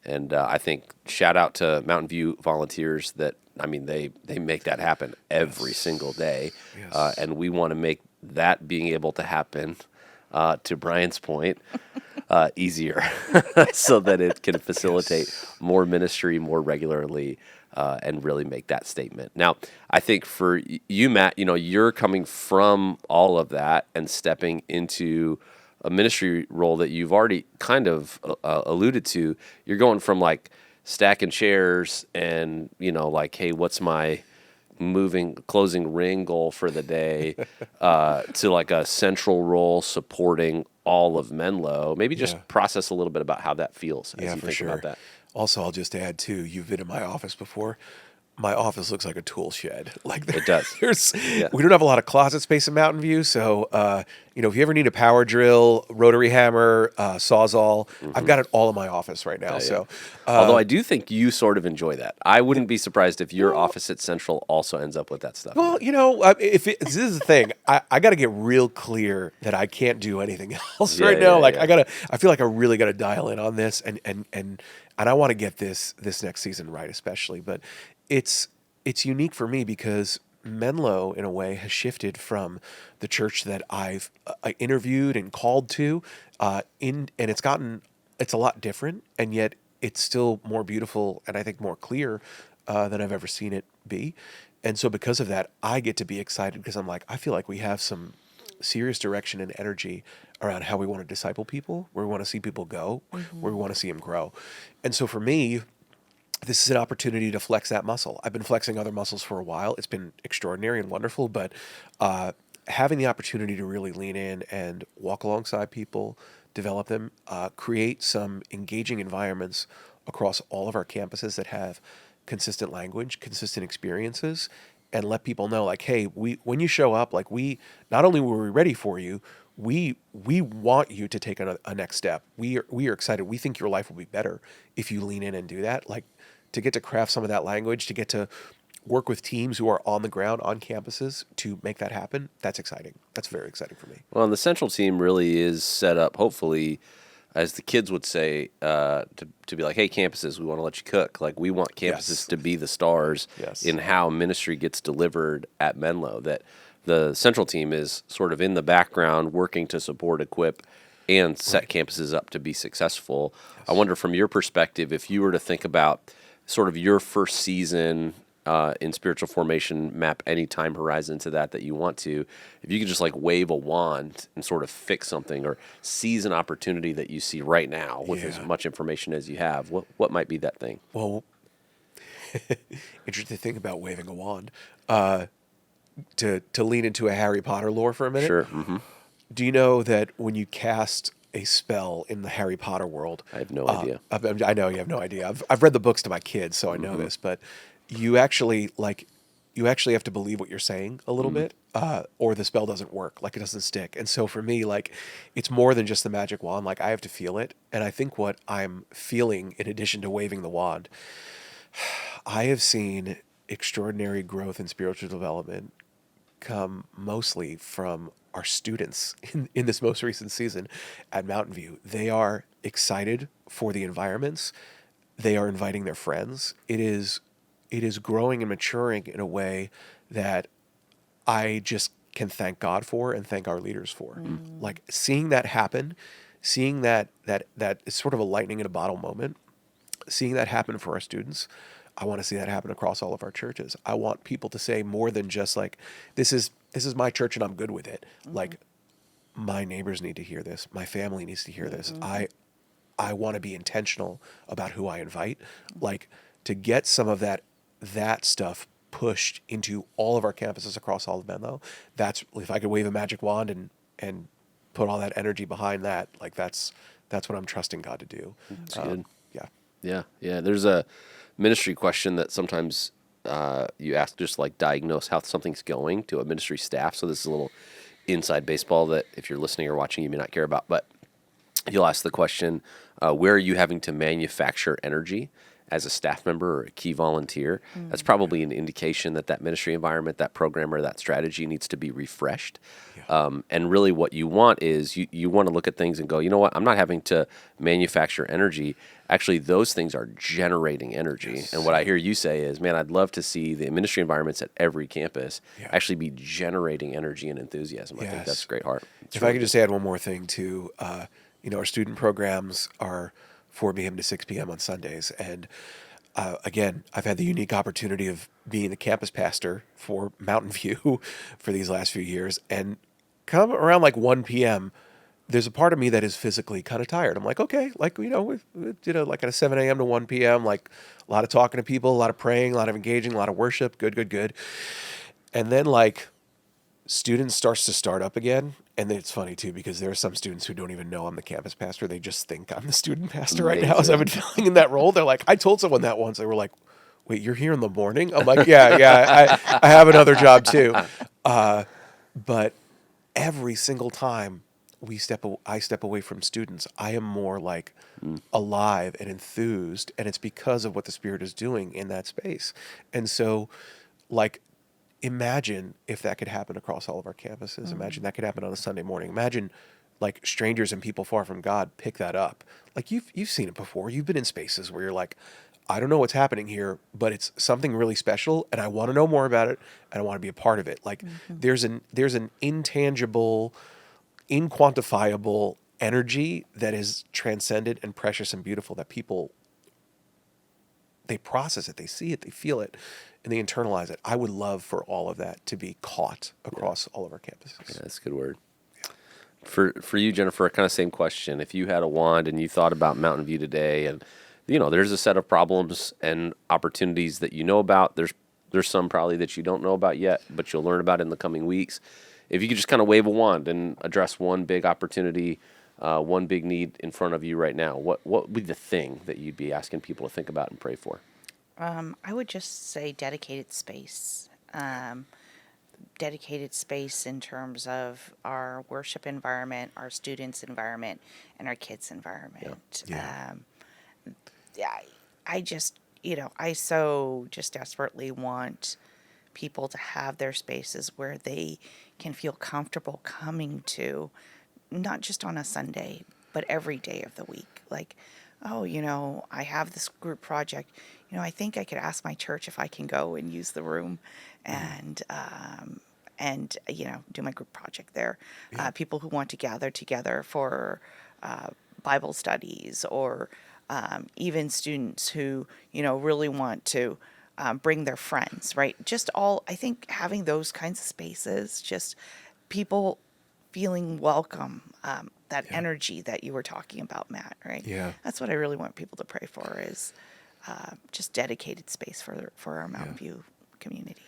And I think shout out to Mountain View volunteers that, they make that happen every single day. Yes. And we want to make that being able to happen, to Brian's point, easier so that it can facilitate more ministry more regularly and really make that statement. Now, I think for you, Matt, you're coming from all of that and stepping into a ministry role that you've already kind of alluded to. You're going from stacking chairs and, hey, what's my closing ring goal for the day to a central role supporting all of Menlo. Maybe just process a little bit about how that feels as you think about that. Also, I'll just add too, you've been in my office before. My office looks like a tool shed. It does. We don't have a lot of closet space in Mountain View, so if you ever need a power drill, rotary hammer, sawzall, I've got it all in my office right now. So, although I do think you sort of enjoy that, I wouldn't be surprised if your office at Central also ends up with that stuff. Well, this is the thing, I got to get real clear that I can't do anything else right now. I feel like I really got to dial in on this, and I want to get this next season right, especially, but. It's unique for me because Menlo, in a way, has shifted from the church that I've interviewed and called to, and it's a lot different, and yet it's still more beautiful and I think more clear than I've ever seen it be. And so because of that, I get to be excited because I'm I feel like we have some serious direction and energy around how we want to disciple people, where we want to see people go, where we want to see them grow. And so for me, this is an opportunity to flex that muscle. I've been flexing other muscles for a while. It's been extraordinary and wonderful, but having the opportunity to really lean in and walk alongside people, develop them, create some engaging environments across all of our campuses that have consistent language, consistent experiences, and let people know, like, hey, when you show up, like, we not only were we ready for you, we want you to take a next step. We are excited. We think your life will be better if you lean in and do that. Like, to get to craft some of that language, to get to work with teams who are on the ground on campuses to make that happen. That's exciting. That's very exciting for me. Well, and the central team really is set up, hopefully, as the kids would say, to be like, hey, campuses, we want to let you cook. Like, we want campuses Yes. to be the stars Yes. in how ministry gets delivered at Menlo. That the central team is sort of in the background working to support, equip, and set campuses up to be successful. Yes. I wonder, from your perspective, if you were to think about sort of your first season in spiritual formation, map any time horizon to that you want to, if you could just like wave a wand and sort of fix something or seize an opportunity that you see right now with as much information as you have, what might be that thing? Well, interesting thing about waving a wand. To lean into a Harry Potter lore for a minute. Sure. Mm-hmm. Do you know that when you cast a spell in the Harry Potter world, I have no idea. I know you have no idea. I've read the books to my kids, so I know this. But you actually have to believe what you're saying a little bit, or the spell doesn't work. Like, it doesn't stick. And so for me, like, it's more than just the magic wand. Like, I have to feel it. And I think what I'm feeling, in addition to waving the wand, I have seen extraordinary growth in spiritual development come mostly from our students in this most recent season at Mountain View. They are excited for the environments. They are inviting their friends. It is growing and maturing in a way that I just can thank God for and thank our leaders for. Like, seeing that happen, seeing that it's sort of a lightning in a bottle moment, seeing that happen for our students. I want to see that happen across all of our churches. I want people to say more than just like, this is my church and I'm good with it. Like, my neighbors need to hear this. My family needs to hear this. I want to be intentional about who I invite. Like, to get some of that stuff pushed into all of our campuses across all of Menlo. That's, if I could wave a magic wand and put all that energy behind that, like, that's what I'm trusting God to do. That's good. Yeah. Yeah. There's a ministry question that sometimes you ask, just like diagnose how something's going to a ministry staff. So this is a little inside baseball that if you're listening or watching, you may not care about, but you'll ask the question, where are you having to manufacture energy as a staff member or a key volunteer? That's probably an indication that ministry environment, that program, or that strategy needs to be refreshed. And really what you want is you want to look at things and go, you know what, I'm not having to manufacture energy. Actually, those things are generating energy. Yes. And what I hear you say is, man, I'd love to see the ministry environments at every campus actually be generating energy and enthusiasm. I think that's a great heart. It's If really I could just add one more thing too, our student programs are 4 p.m. to 6 p.m. on Sundays. And again, I've had the unique opportunity of being the campus pastor for Mountain View for these last few years. And come around like 1 p.m., there's a part of me that is physically kind of tired. I'm like, okay, like, we did like at a 7 a.m. to 1 p.m., like a lot of talking to people, a lot of praying, a lot of engaging, a lot of worship. Good. And then like students starts to start up again. And then it's funny too, because there are some students who don't even know I'm the campus pastor. They just think I'm the student pastor right now, as I've been filling in that role. They're like, I told someone that once. They were like, wait, you're here in the morning? I'm like, yeah, I have another job too. But every single time I step away from students, I am more like alive and enthused, and it's because of what the Spirit is doing in that space. And so, like, imagine if that could happen across all of our campuses. Imagine that could happen on a Sunday morning. Imagine like strangers and people far from God pick that up. Like, you've seen it before. You've been in spaces where you're like, I don't know what's happening here, but it's something really special, and I want to know more about it, and I want to be a part of it. Like, there's an intangible, inquantifiable energy that is transcendent and precious and beautiful that people, they process it, they see it, they feel it, and they internalize it. I would love for all of that to be caught across all of our campuses. Yeah, that's a good word. For you, Jennifer, kind of same question. If you had a wand and you thought about Mountain View today, and there's a set of problems and opportunities that you know about. There's some probably that you don't know about yet, but you'll learn about in the coming weeks. If you could just kind of wave a wand and address one big opportunity, one big need in front of you right now, what would be the thing that you'd be asking people to think about and pray for? I would just say dedicated space. Dedicated space in terms of our worship environment, our students' environment, and our kids' environment. Yeah. Yeah, I just, I so just desperately want people to have their spaces where they can feel comfortable coming to, not just on a Sunday, but every day of the week. Like, oh, I have this group project. I think I could ask my church if I can go and use the room and do my group project there. People who want to gather together for Bible studies, or even students who really want to bring their friends, right? I think having those kinds of spaces, just people feeling welcome, that energy that you were talking about, Matt, right? Yeah. That's what I really want people to pray for, is just dedicated space for our Mountain View community.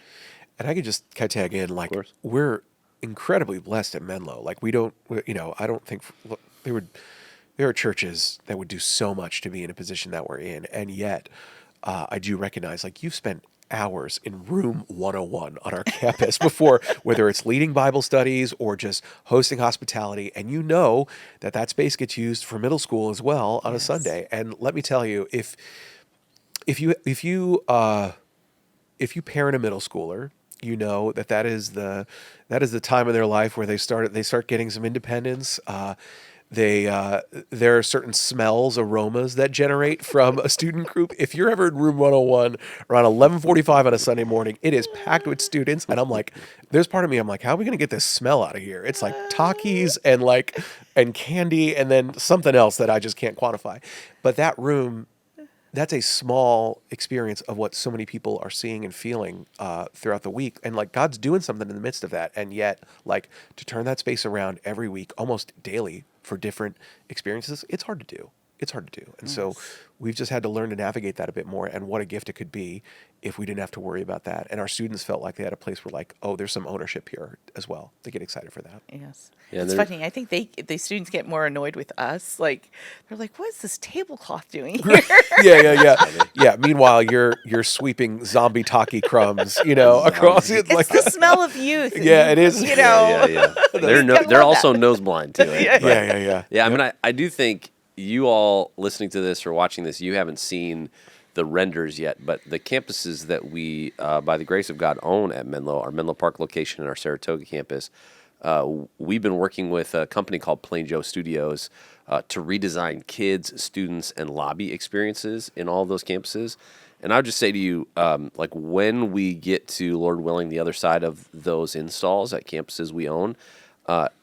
And I could just kind of tag in, like, course. we're incredibly blessed at Menlo. Like, I don't think there are churches that would do so much to be in a position that we're in. And yet, I do recognize, like, you've spent hours in room 101 on our campus before, whether it's leading Bible studies or just hosting hospitality. And that space gets used for middle school as well on a Sunday. And let me tell you, if you parent a middle schooler, that is the time of their life where they start getting some independence. There are certain smells, aromas that generate from a student group. If you're ever in room 101 around 11:45 on a Sunday morning, it is packed with students, and I'm like, there's part of me, I'm like, how are we gonna get this smell out of here? It's like Takis and candy, and then something else that I just can't quantify. But that room, that's a small experience of what so many people are seeing and feeling throughout the week. And like, God's doing something in the midst of that. And yet, like, to turn that space around every week, almost daily, for different experiences, it's hard to do. And so we've just had to learn to navigate that a bit more, and what a gift it could be if we didn't have to worry about that. And our students felt like they had a place where, like, oh, there's some ownership here as well. They get excited for that. Yes. Yeah, It's funny. I think the students get more annoyed with us. Like, they're like, what is this tablecloth doing here? Yeah. Meanwhile, you're sweeping zombie taki crumbs, across it. It's the smell of youth. Yeah, it is. Yeah. They're also nose blind to it. Yeah. Yeah, I mean, I do think you all listening to this or watching this, you haven't seen the renders yet, but the campuses that we, by the grace of God, own at Menlo, our Menlo Park location and our Saratoga campus, we've been working with a company called Plain Joe Studios to redesign kids, students, and lobby experiences in all of those campuses. And I would just say to you, like, when we get to, Lord willing, the other side of those installs at campuses we own,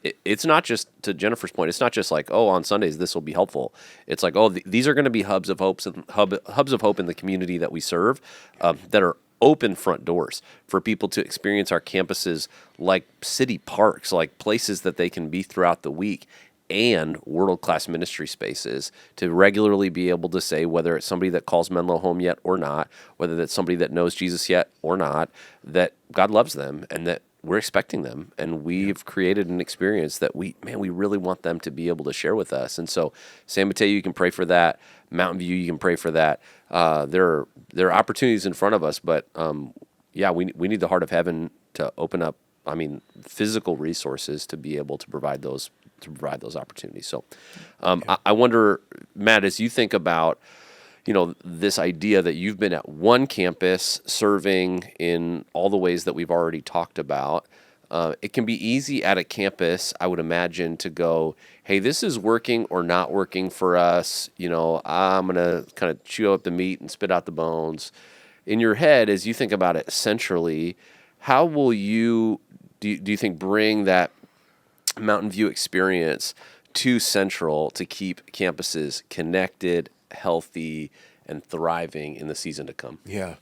it's not just, to Jennifer's point, it's not just like, oh, on Sundays this will be helpful. It's like, oh, these are going to be hubs of hope in the community that we serve, that are open front doors for people to experience our campuses like city parks, like places that they can be throughout the week, and world-class ministry spaces to regularly be able to say, whether it's somebody that calls Menlo home yet or not, whether that's somebody that knows Jesus yet or not, that God loves them and that we're expecting them, and we've created an experience that we really want them to be able to share with us. And so, San Mateo, you can pray for that. Mountain View, you can pray for that. There are opportunities in front of us, but we need the heart of heaven to open up. I mean, physical resources to be able to provide those opportunities. So, I wonder, Matt, as you think about, this idea that you've been at one campus serving in all the ways that we've already talked about, it can be easy at a campus, I would imagine, to go, hey, this is working or not working for us. I'm going to kind of chew up the meat and spit out the bones. In your head, as you think about it centrally, how will you, do you think, bring that Mountain View experience to Central to keep campuses connected, healthy, and thriving in the season to come? Yeah.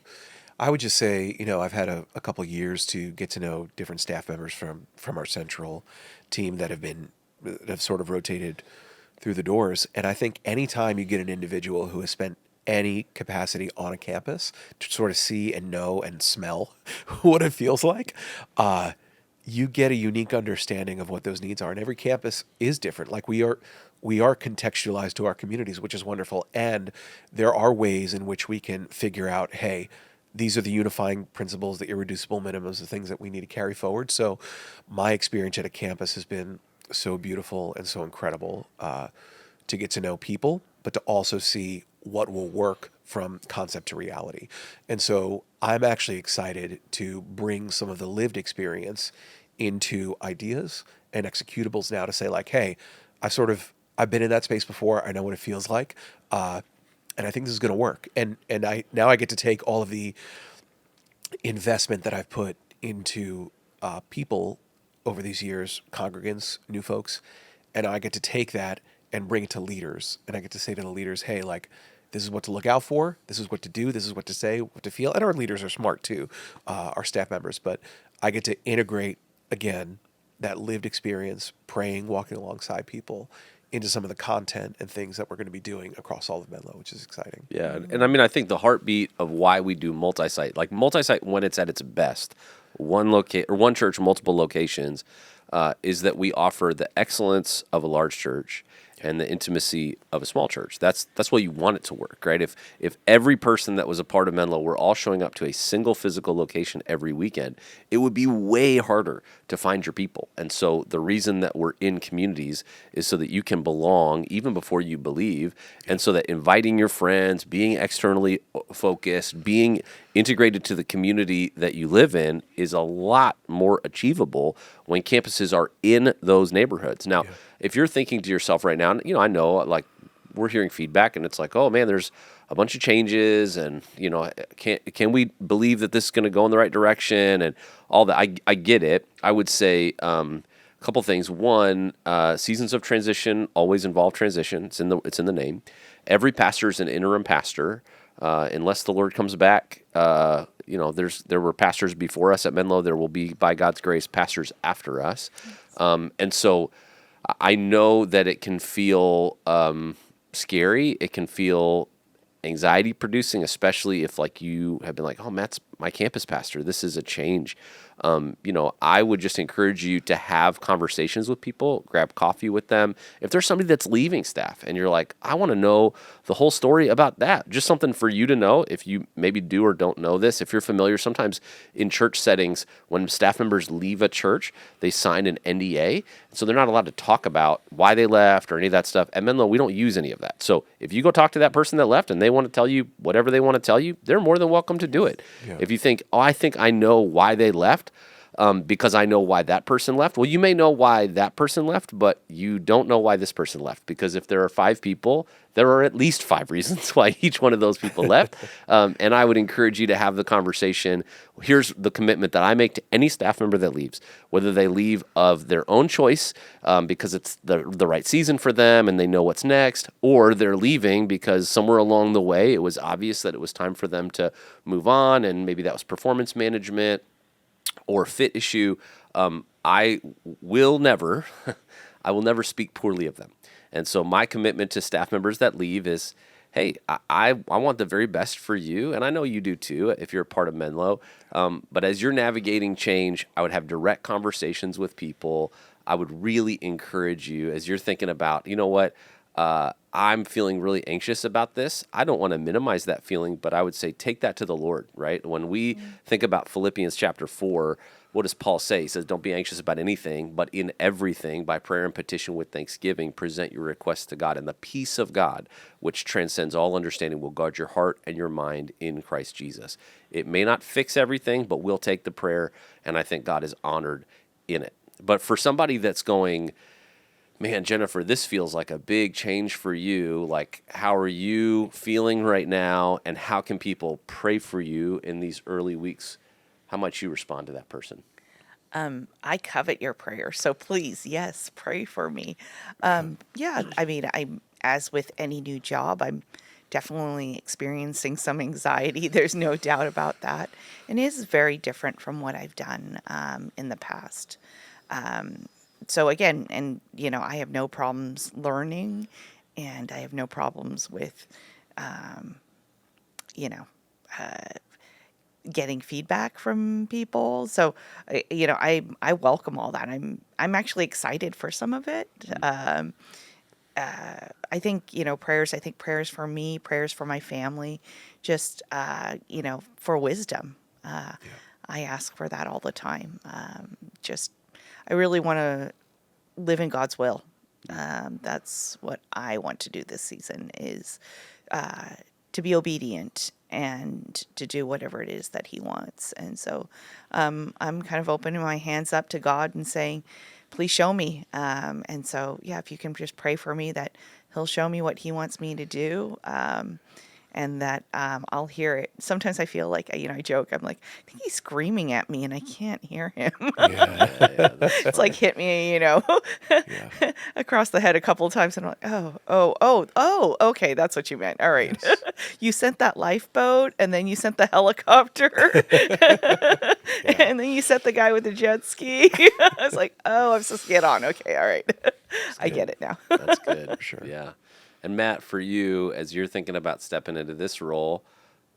I would just say, I've had a couple years to get to know different staff members from our Central team that have been that have sort of rotated through the doors. And I think anytime you get an individual who has spent any capacity on a campus to sort of see and know and smell what it feels like, you get a unique understanding of what those needs are. And every campus is different. Like we are contextualized to our communities, which is wonderful. And there are ways in which we can figure out, hey, these are the unifying principles, the irreducible minimums, the things that we need to carry forward. So my experience at a campus has been so beautiful and so incredible, to get to know people, but to also see what will work from concept to reality. And so I'm actually excited to bring some of the lived experience into ideas and executables now, to say like, hey, I've been in that space before. I know what it feels like. And I think this is going to work. And I get to take all of the investment that I've put into people over these years, congregants, new folks, and I get to take that and bring it to leaders. And I get to say to the leaders, hey, like, this is what to look out for. This is what to do. This is what to say, what to feel. And our leaders are smart too, our staff members. But I get to integrate, again, that lived experience, praying, walking alongside people, into some of the content and things that we're going to be doing across all of Menlo, which is exciting. Yeah, and I mean, I think the heartbeat of why we do multi-site, like multi-site when it's at its best, one church, multiple locations, is that we offer the excellence of a large church and the intimacy of a small church. That's why you want it to work, right? If every person that was a part of Menlo were all showing up to a single physical location every weekend, it would be way harder to find your people. And so the reason that we're in communities is so that you can belong even before you believe, and so that inviting your friends, being externally focused, being integrated to the community that you live in is a lot more achievable when campuses are in those neighborhoods. Now, if you're thinking to yourself right now, I know, like, we're hearing feedback and it's like, oh man, there's a bunch of changes, and can we believe that this is going to go in the right direction and all that? I get it. I would say a couple things. One, seasons of transition always involve transition. It's in the name. Every pastor is an interim pastor, unless the Lord comes back. There were pastors before us at Menlo. There will be, by God's grace, pastors after us, and so I know that it can feel scary. It can feel anxiety producing, especially if like you have been like, oh, Matt's my campus pastor. This is a change. I would just encourage you to have conversations with people, grab coffee with them. If there's somebody that's leaving staff and you're like, I want to know the whole story about that, just something for you to know if you maybe do or don't know this. If you're familiar, sometimes in church settings, when staff members leave a church, they sign an NDA. So they're not allowed to talk about why they left or any of that stuff. At Menlo, we don't use any of that. So if you go talk to that person that left and they want to tell you whatever they want to tell you, they're more than welcome to do it. Yeah. If you think, oh, I think I know why they left, because I know why that person left. Well, you may know why that person left, but you don't know why this person left. Because if there are 5 people, there are at least 5 reasons why each one of those people left. And I would encourage you to have the conversation. Here's the commitment that I make to any staff member that leaves, whether they leave of their own choice because it's the right season for them and they know what's next, or they're leaving because somewhere along the way it was obvious that it was time for them to move on, and maybe that was performance management or fit issue. I will never speak poorly of them. And so my commitment to staff members that leave is, hey, I want the very best for you, and I know you do too if you're a part of Menlo. But as you're navigating change, I would have direct conversations with people. I would really encourage you as you're thinking about, you know what, I'm feeling really anxious about this. I don't want to minimize that feeling, but I would say take that to the Lord, right? When we think about Philippians chapter 4, what does Paul say? He says, don't be anxious about anything, but in everything, by prayer and petition with thanksgiving, present your requests to God. And the peace of God, which transcends all understanding, will guard your heart and your mind in Christ Jesus. It may not fix everything, but we'll take the prayer, and I think God is honored in it. But for somebody that's going, man, Jennifer, this feels like a big change for you. Like, how are you feeling right now? And how can people pray for you in these early weeks? How might you respond to that person? I covet your prayer. So please, yes, pray for me. Yeah, I mean, as with any new job, I'm definitely experiencing some anxiety. There's no doubt about that. And it is very different from what I've done in the past. So again, and I have no problems learning, and I have no problems with, you know, getting feedback from people. So, I welcome all that. I'm actually excited for some of it. I think, prayers. I think prayers for me, prayers for my family, just for wisdom. Yeah. I ask for that all the time. Just, I really want to live in God's will. That's what I want to do this season is to be obedient and to do whatever it is that He wants. And so I'm kind of opening my hands up to God and saying, please show me. And so, yeah, if you can just pray for me that He'll show me what He wants me to do. And that I'll hear it. Sometimes I feel like, I joke, I'm like, I think He's screaming at me and I can't hear Him. Yeah. Yeah, that's It's like funny. hit me, Yeah. across the head a couple of times. And I'm like, oh, okay, that's what you meant. All right. Yes. You sent that lifeboat and then you sent the helicopter Yeah. and then you sent the guy with the jet ski. I was like, oh, I'm supposed to get on. Okay, all right. I good. get it now. That's good. For sure. Yeah. And Matt, for you, as you're thinking about stepping into this role,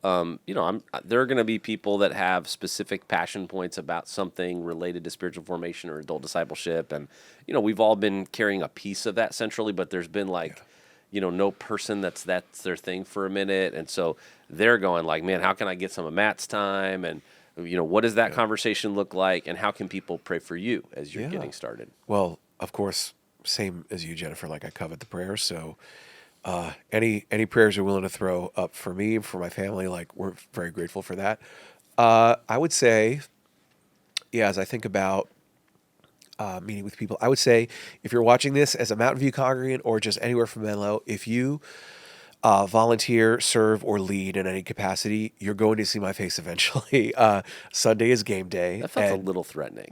there are going to be people that have specific passion points about something related to spiritual formation or adult discipleship, and we've all been carrying a piece of that centrally, but there's been no person that's their thing for a minute, and so they're going like, man, how can I get some of Matt's time, and what does that conversation look like, and how can people pray for you as you're Yeah. getting started? Well, of course, same as you, Jennifer. Like I covet the prayers, so any prayers you're willing to throw up for me, for my family, like we're very grateful for that. I would say, yeah, as I think about meeting with people, I would say if you're watching this as a Mountain View congregant or just anywhere from Menlo, if you volunteer, serve, or lead in any capacity, you're going to see my face eventually. Sunday is game day, That felt a and little threatening.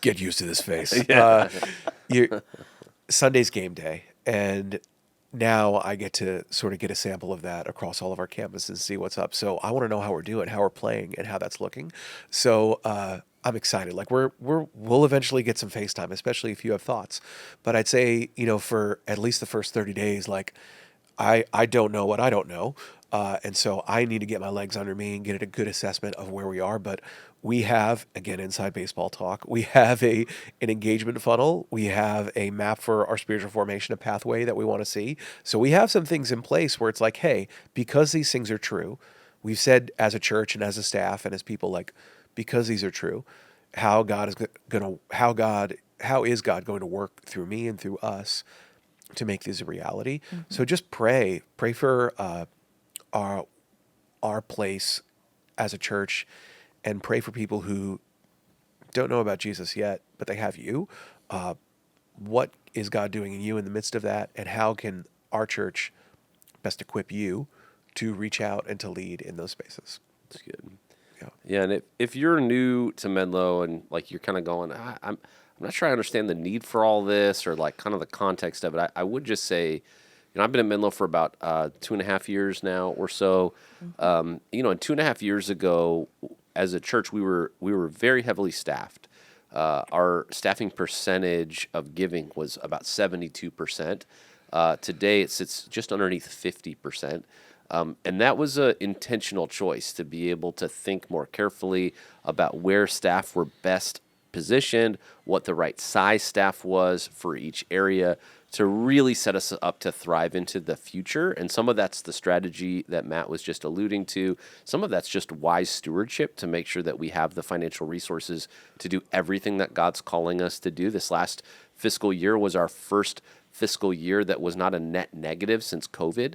get used to this face. Yeah. Sunday's game day, and now I get to sort of get a sample of that across all of our campuses and see what's up. So I want to know how we're doing, how we're playing, and how that's looking. So I'm excited. Like we'll eventually get some FaceTime, especially if you have thoughts. But I'd say for at least the first 30 days, like I don't know what I don't know. And so I need to get my legs under me and get a good assessment of where we are. But we have, again, inside baseball talk, we have an engagement funnel. We have a map for our spiritual formation, a pathway that we want to see. So we have some things in place where it's like, hey, because these things are true, we've said as a church and as a staff and as people, like, because these are true, how is God going to work through me and through us to make these a reality? So just pray for our place as a church, and pray for people who don't know about Jesus yet, but they have you. What is God doing in you in the midst of that, and how can our church best equip you to reach out and to lead in those spaces? That's good. Yeah. Yeah, and if you're new to Menlo and like you're kind of going, I'm not sure I understand the need for all this or like kind of the context of it. I would just say, I've been at Menlo for about 2.5 years now or so. And 2.5 years ago, as a church, we were very heavily staffed. Our staffing percentage of giving was about 72%. Today, it sits just underneath 50%. And that was an intentional choice to be able to think more carefully about where staff were best positioned, what the right size staff was for each area to really set us up to thrive into the future. And some of that's the strategy that Matt was just alluding to. Some of that's just wise stewardship to make sure that we have the financial resources to do everything that God's calling us to do. This last fiscal year was our first fiscal year that was not a net negative since COVID,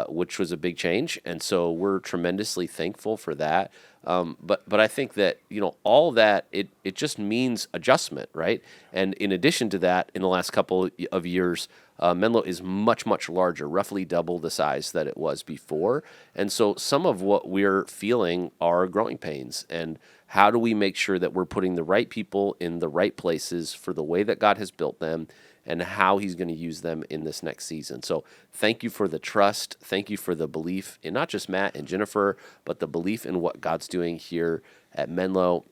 which was a big change. And so we're tremendously thankful for that. But I think that, all that, it just means adjustment, right? And in addition to that, in the last couple of years, Menlo is much, much larger, roughly double the size that it was before. And so some of what we're feeling are growing pains. And how do we make sure that we're putting the right people in the right places for the way that God has built them and how He's going to use them in this next season? So thank you for the trust. Thank you for the belief in not just Matt and Jennifer, but the belief in what God's doing here at Menlo.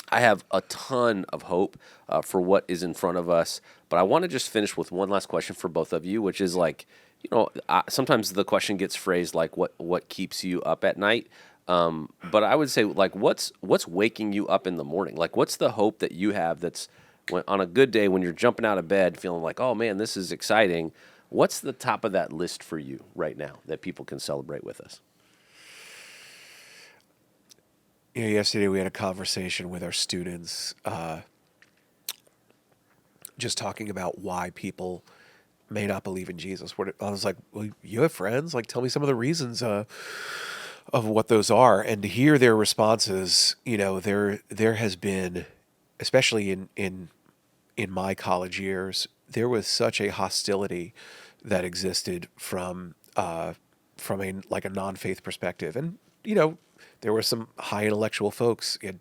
I have a ton of hope for what is in front of us, but I want to just finish with one last question for both of you, which is like, sometimes the question gets phrased like, "What keeps you up at night?" But I would say like, what's waking you up in the morning? Like, what's the hope that you have that's on a good day when you're jumping out of bed, feeling like, "Oh man, this is exciting." What's the top of that list for you right now that people can celebrate with us? Yesterday we had a conversation with our students, just talking about why people may not believe in Jesus. I was like, well, you have friends? Like, tell me some of the reasons of what those are. And to hear their responses, there has been, especially in my college years, there was such a hostility that existed from a non-faith perspective. And there were some high intellectual folks in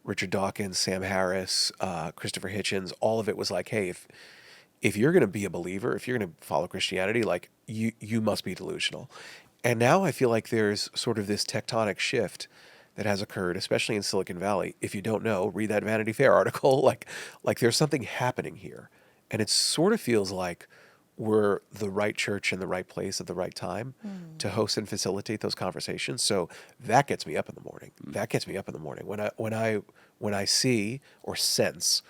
Richard Dawkins, Sam Harris, Christopher Hitchens. All of it was like, hey, if you're going to be a believer, if you're going to follow Christianity, like you must be delusional. And now I feel like there's sort of this tectonic shift that has occurred, especially in Silicon Valley. If you don't know, read that Vanity Fair article. Like there's something happening here, and it sort of feels like we're the right church in the right place at the right time to host and facilitate those conversations. So that gets me up in the morning. That gets me up in the morning when I see or sense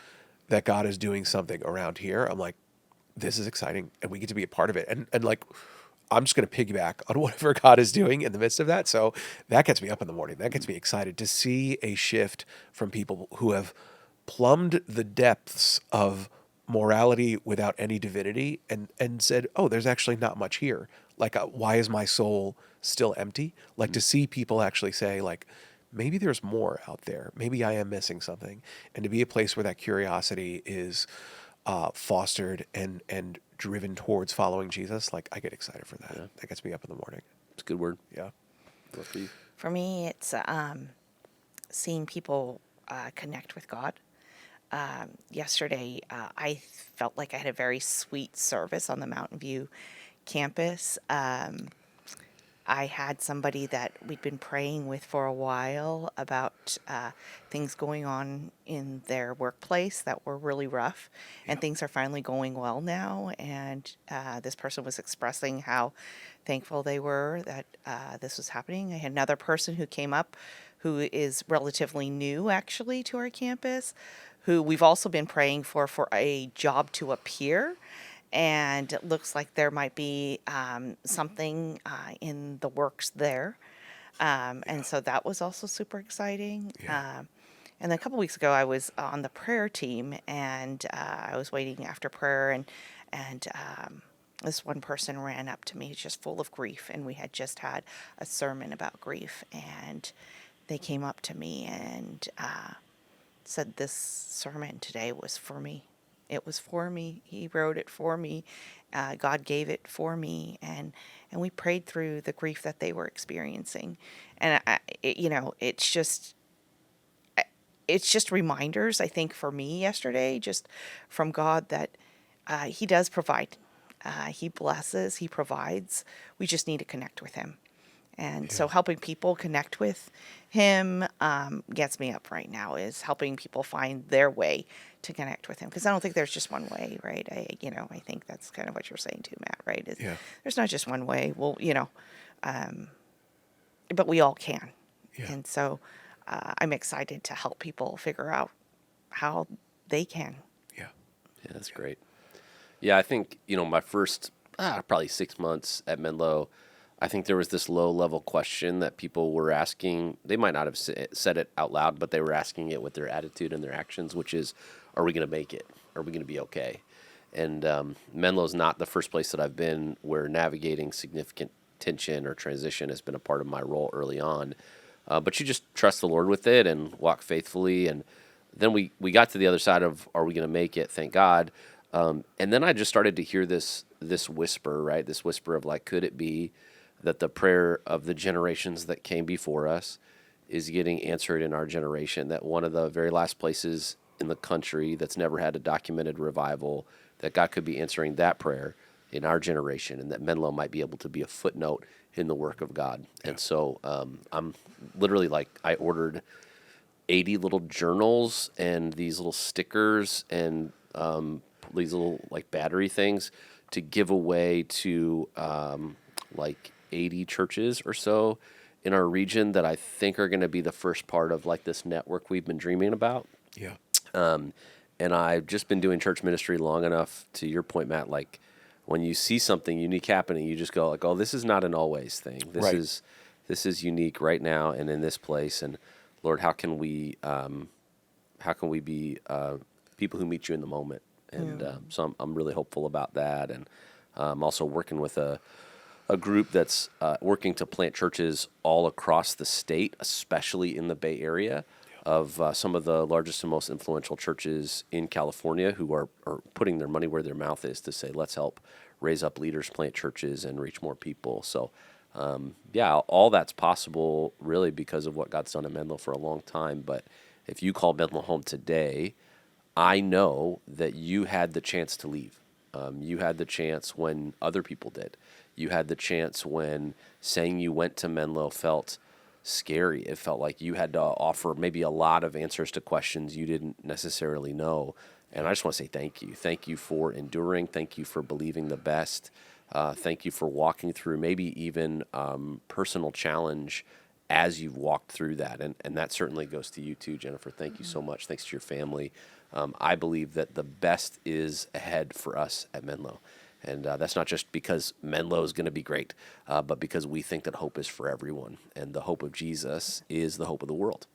that God is doing something around here. I'm like, this is exciting, and we get to be a part of it. And like, I'm just going to piggyback on whatever God is doing in the midst of that. So that gets me up in the morning. That gets me excited to see a shift from people who have plumbed the depths of morality without any divinity and said, oh, there's actually not much here. Like, why is my soul still empty? Like, to see people actually say, like, maybe there's more out there. Maybe I am missing something. And to be a place where that curiosity is fostered and driven towards following Jesus, like, I get excited for that. Yeah. That gets me up in the morning. It's a good word. Yeah. What for you? For me, it's seeing people connect with God. Yesterday, I felt like I had a very sweet service on the Mountain View campus. I had somebody that we'd been praying with for a while about things going on in their workplace that were really rough, and things are finally going well now. And this person was expressing how thankful they were that this was happening. I had another person who came up who is relatively new, actually, to our campus, who we've also been praying for a job to appear. And it looks like there might be something in the works there. And so that was also super exciting. Yeah. And then a couple weeks ago, I was on the prayer team, and I was waiting after prayer, and this one person ran up to me just full of grief, and we had just had a sermon about grief, and they came up to me and said, this sermon today was for me. It was for me. He wrote it for me. God gave it for me, and we prayed through the grief that they were experiencing. And it's just reminders, I think, for me yesterday, just from God, that He does provide. He blesses. He provides. We just need to connect with Him. And so helping people connect with Him gets me up right now, is helping people find their way to connect with Him. Because I don't think there's just one way, right? I think that's kind of what you're saying too, Matt, right? There's not just one way. Well, but we all can. Yeah. And so I'm excited to help people figure out how they can. Yeah. Yeah, that's great. Yeah, I think, my first probably 6 months at Menlo, I think there was this low-level question that people were asking. They might not have said it out loud, but they were asking it with their attitude and their actions, which is, are we going to make it? Are we going to be okay? And Menlo's not the first place that I've been where navigating significant tension or transition has been a part of my role early on. But you just trust the Lord with it and walk faithfully. And then we got to the other side of, are we going to make it? Thank God. And then I just started to hear this whisper, right? This whisper of like, could it be that the prayer of the generations that came before us is getting answered in our generation, that one of the very last places in the country that's never had a documented revival, that God could be answering that prayer in our generation, and that Menlo might be able to be a footnote in the work of God. Yeah. And so I'm literally like, I ordered 80 little journals and these little stickers and these little like battery things to give away to like 80 churches or so in our region that I think are going to be the first part of like this network we've been dreaming about. Yeah. And I've just been doing church ministry long enough, to your point, Matt, like when you see something unique happening, you just go like, oh, this is not an always thing. Right. This is unique right now and in this place. And Lord, how can we be people who meet you in the moment? And so I'm really hopeful about that. And I'm also working with a group that's working to plant churches all across the state, especially in the Bay Area, of some of the largest and most influential churches in California who are putting their money where their mouth is to say, let's help raise up leaders, plant churches, and reach more people. So, all that's possible really because of what God's done in Menlo for a long time. But if you call Menlo home today, I know that you had the chance to leave. You had the chance when other people did. You had the chance when saying you went to Menlo felt scary. It felt like you had to offer maybe a lot of answers to questions you didn't necessarily know. And I just want to say thank you. Thank you for enduring. Thank you for believing the best. Thank you for walking through maybe even personal challenge as you've walked through that. And that certainly goes to you too, Jennifer. Thank you so much. Thanks to your family. I believe that the best is ahead for us at Menlo. And that's not just because Menlo is going to be great, but because we think that hope is for everyone. And the hope of Jesus is the hope of the world.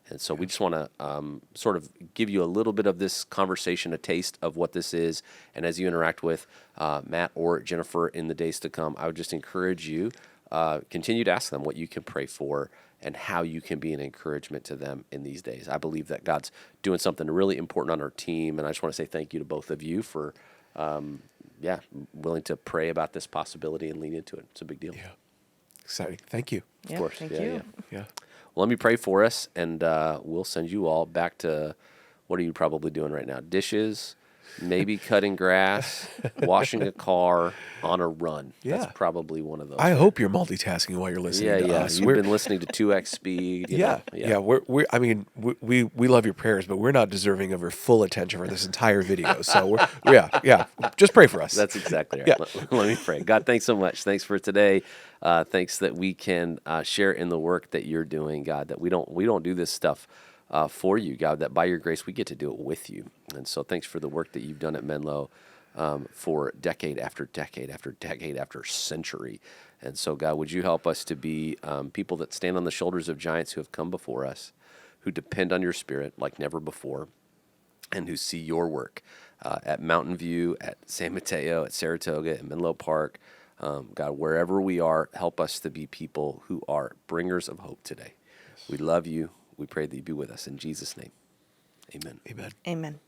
And so we just want to sort of give you a little bit of this conversation, a taste of what this is. And as you interact with Matt or Jennifer in the days to come, I would just encourage you, continue to ask them what you can pray for and how you can be an encouragement to them in these days. I believe that God's doing something really important on our team. And I just want to say thank you to both of you for willing to pray about this possibility and lean into it. It's a big deal. Yeah. Exciting. Thank you. Of course. Thank you. Yeah. Well, let me pray for us, and we'll send you all back to what are you probably doing right now? Dishes, maybe cutting grass, washing a car, on a run. Yeah. That's probably one of those. I hope you're multitasking while you're listening to us. You've been listening to 2x speed. you know? We love your prayers, but we're not deserving of your full attention for this entire video. So just pray for us. That's exactly right. Yeah. Let me pray. God, thanks so much. Thanks for today. Thanks that we can share in the work that you're doing, God, that we don't do this stuff for you, God, that by your grace we get to do it with you. And so thanks for the work that you've done at Menlo for decade after decade after decade after century. And so, God, would you help us to be people that stand on the shoulders of giants who have come before us, who depend on your Spirit like never before, and who see your work at Mountain View, at San Mateo, at Saratoga, at Menlo Park. God, wherever we are, help us to be people who are bringers of hope today. We love you. We pray that you be with us. In Jesus' name, amen. Amen. Amen.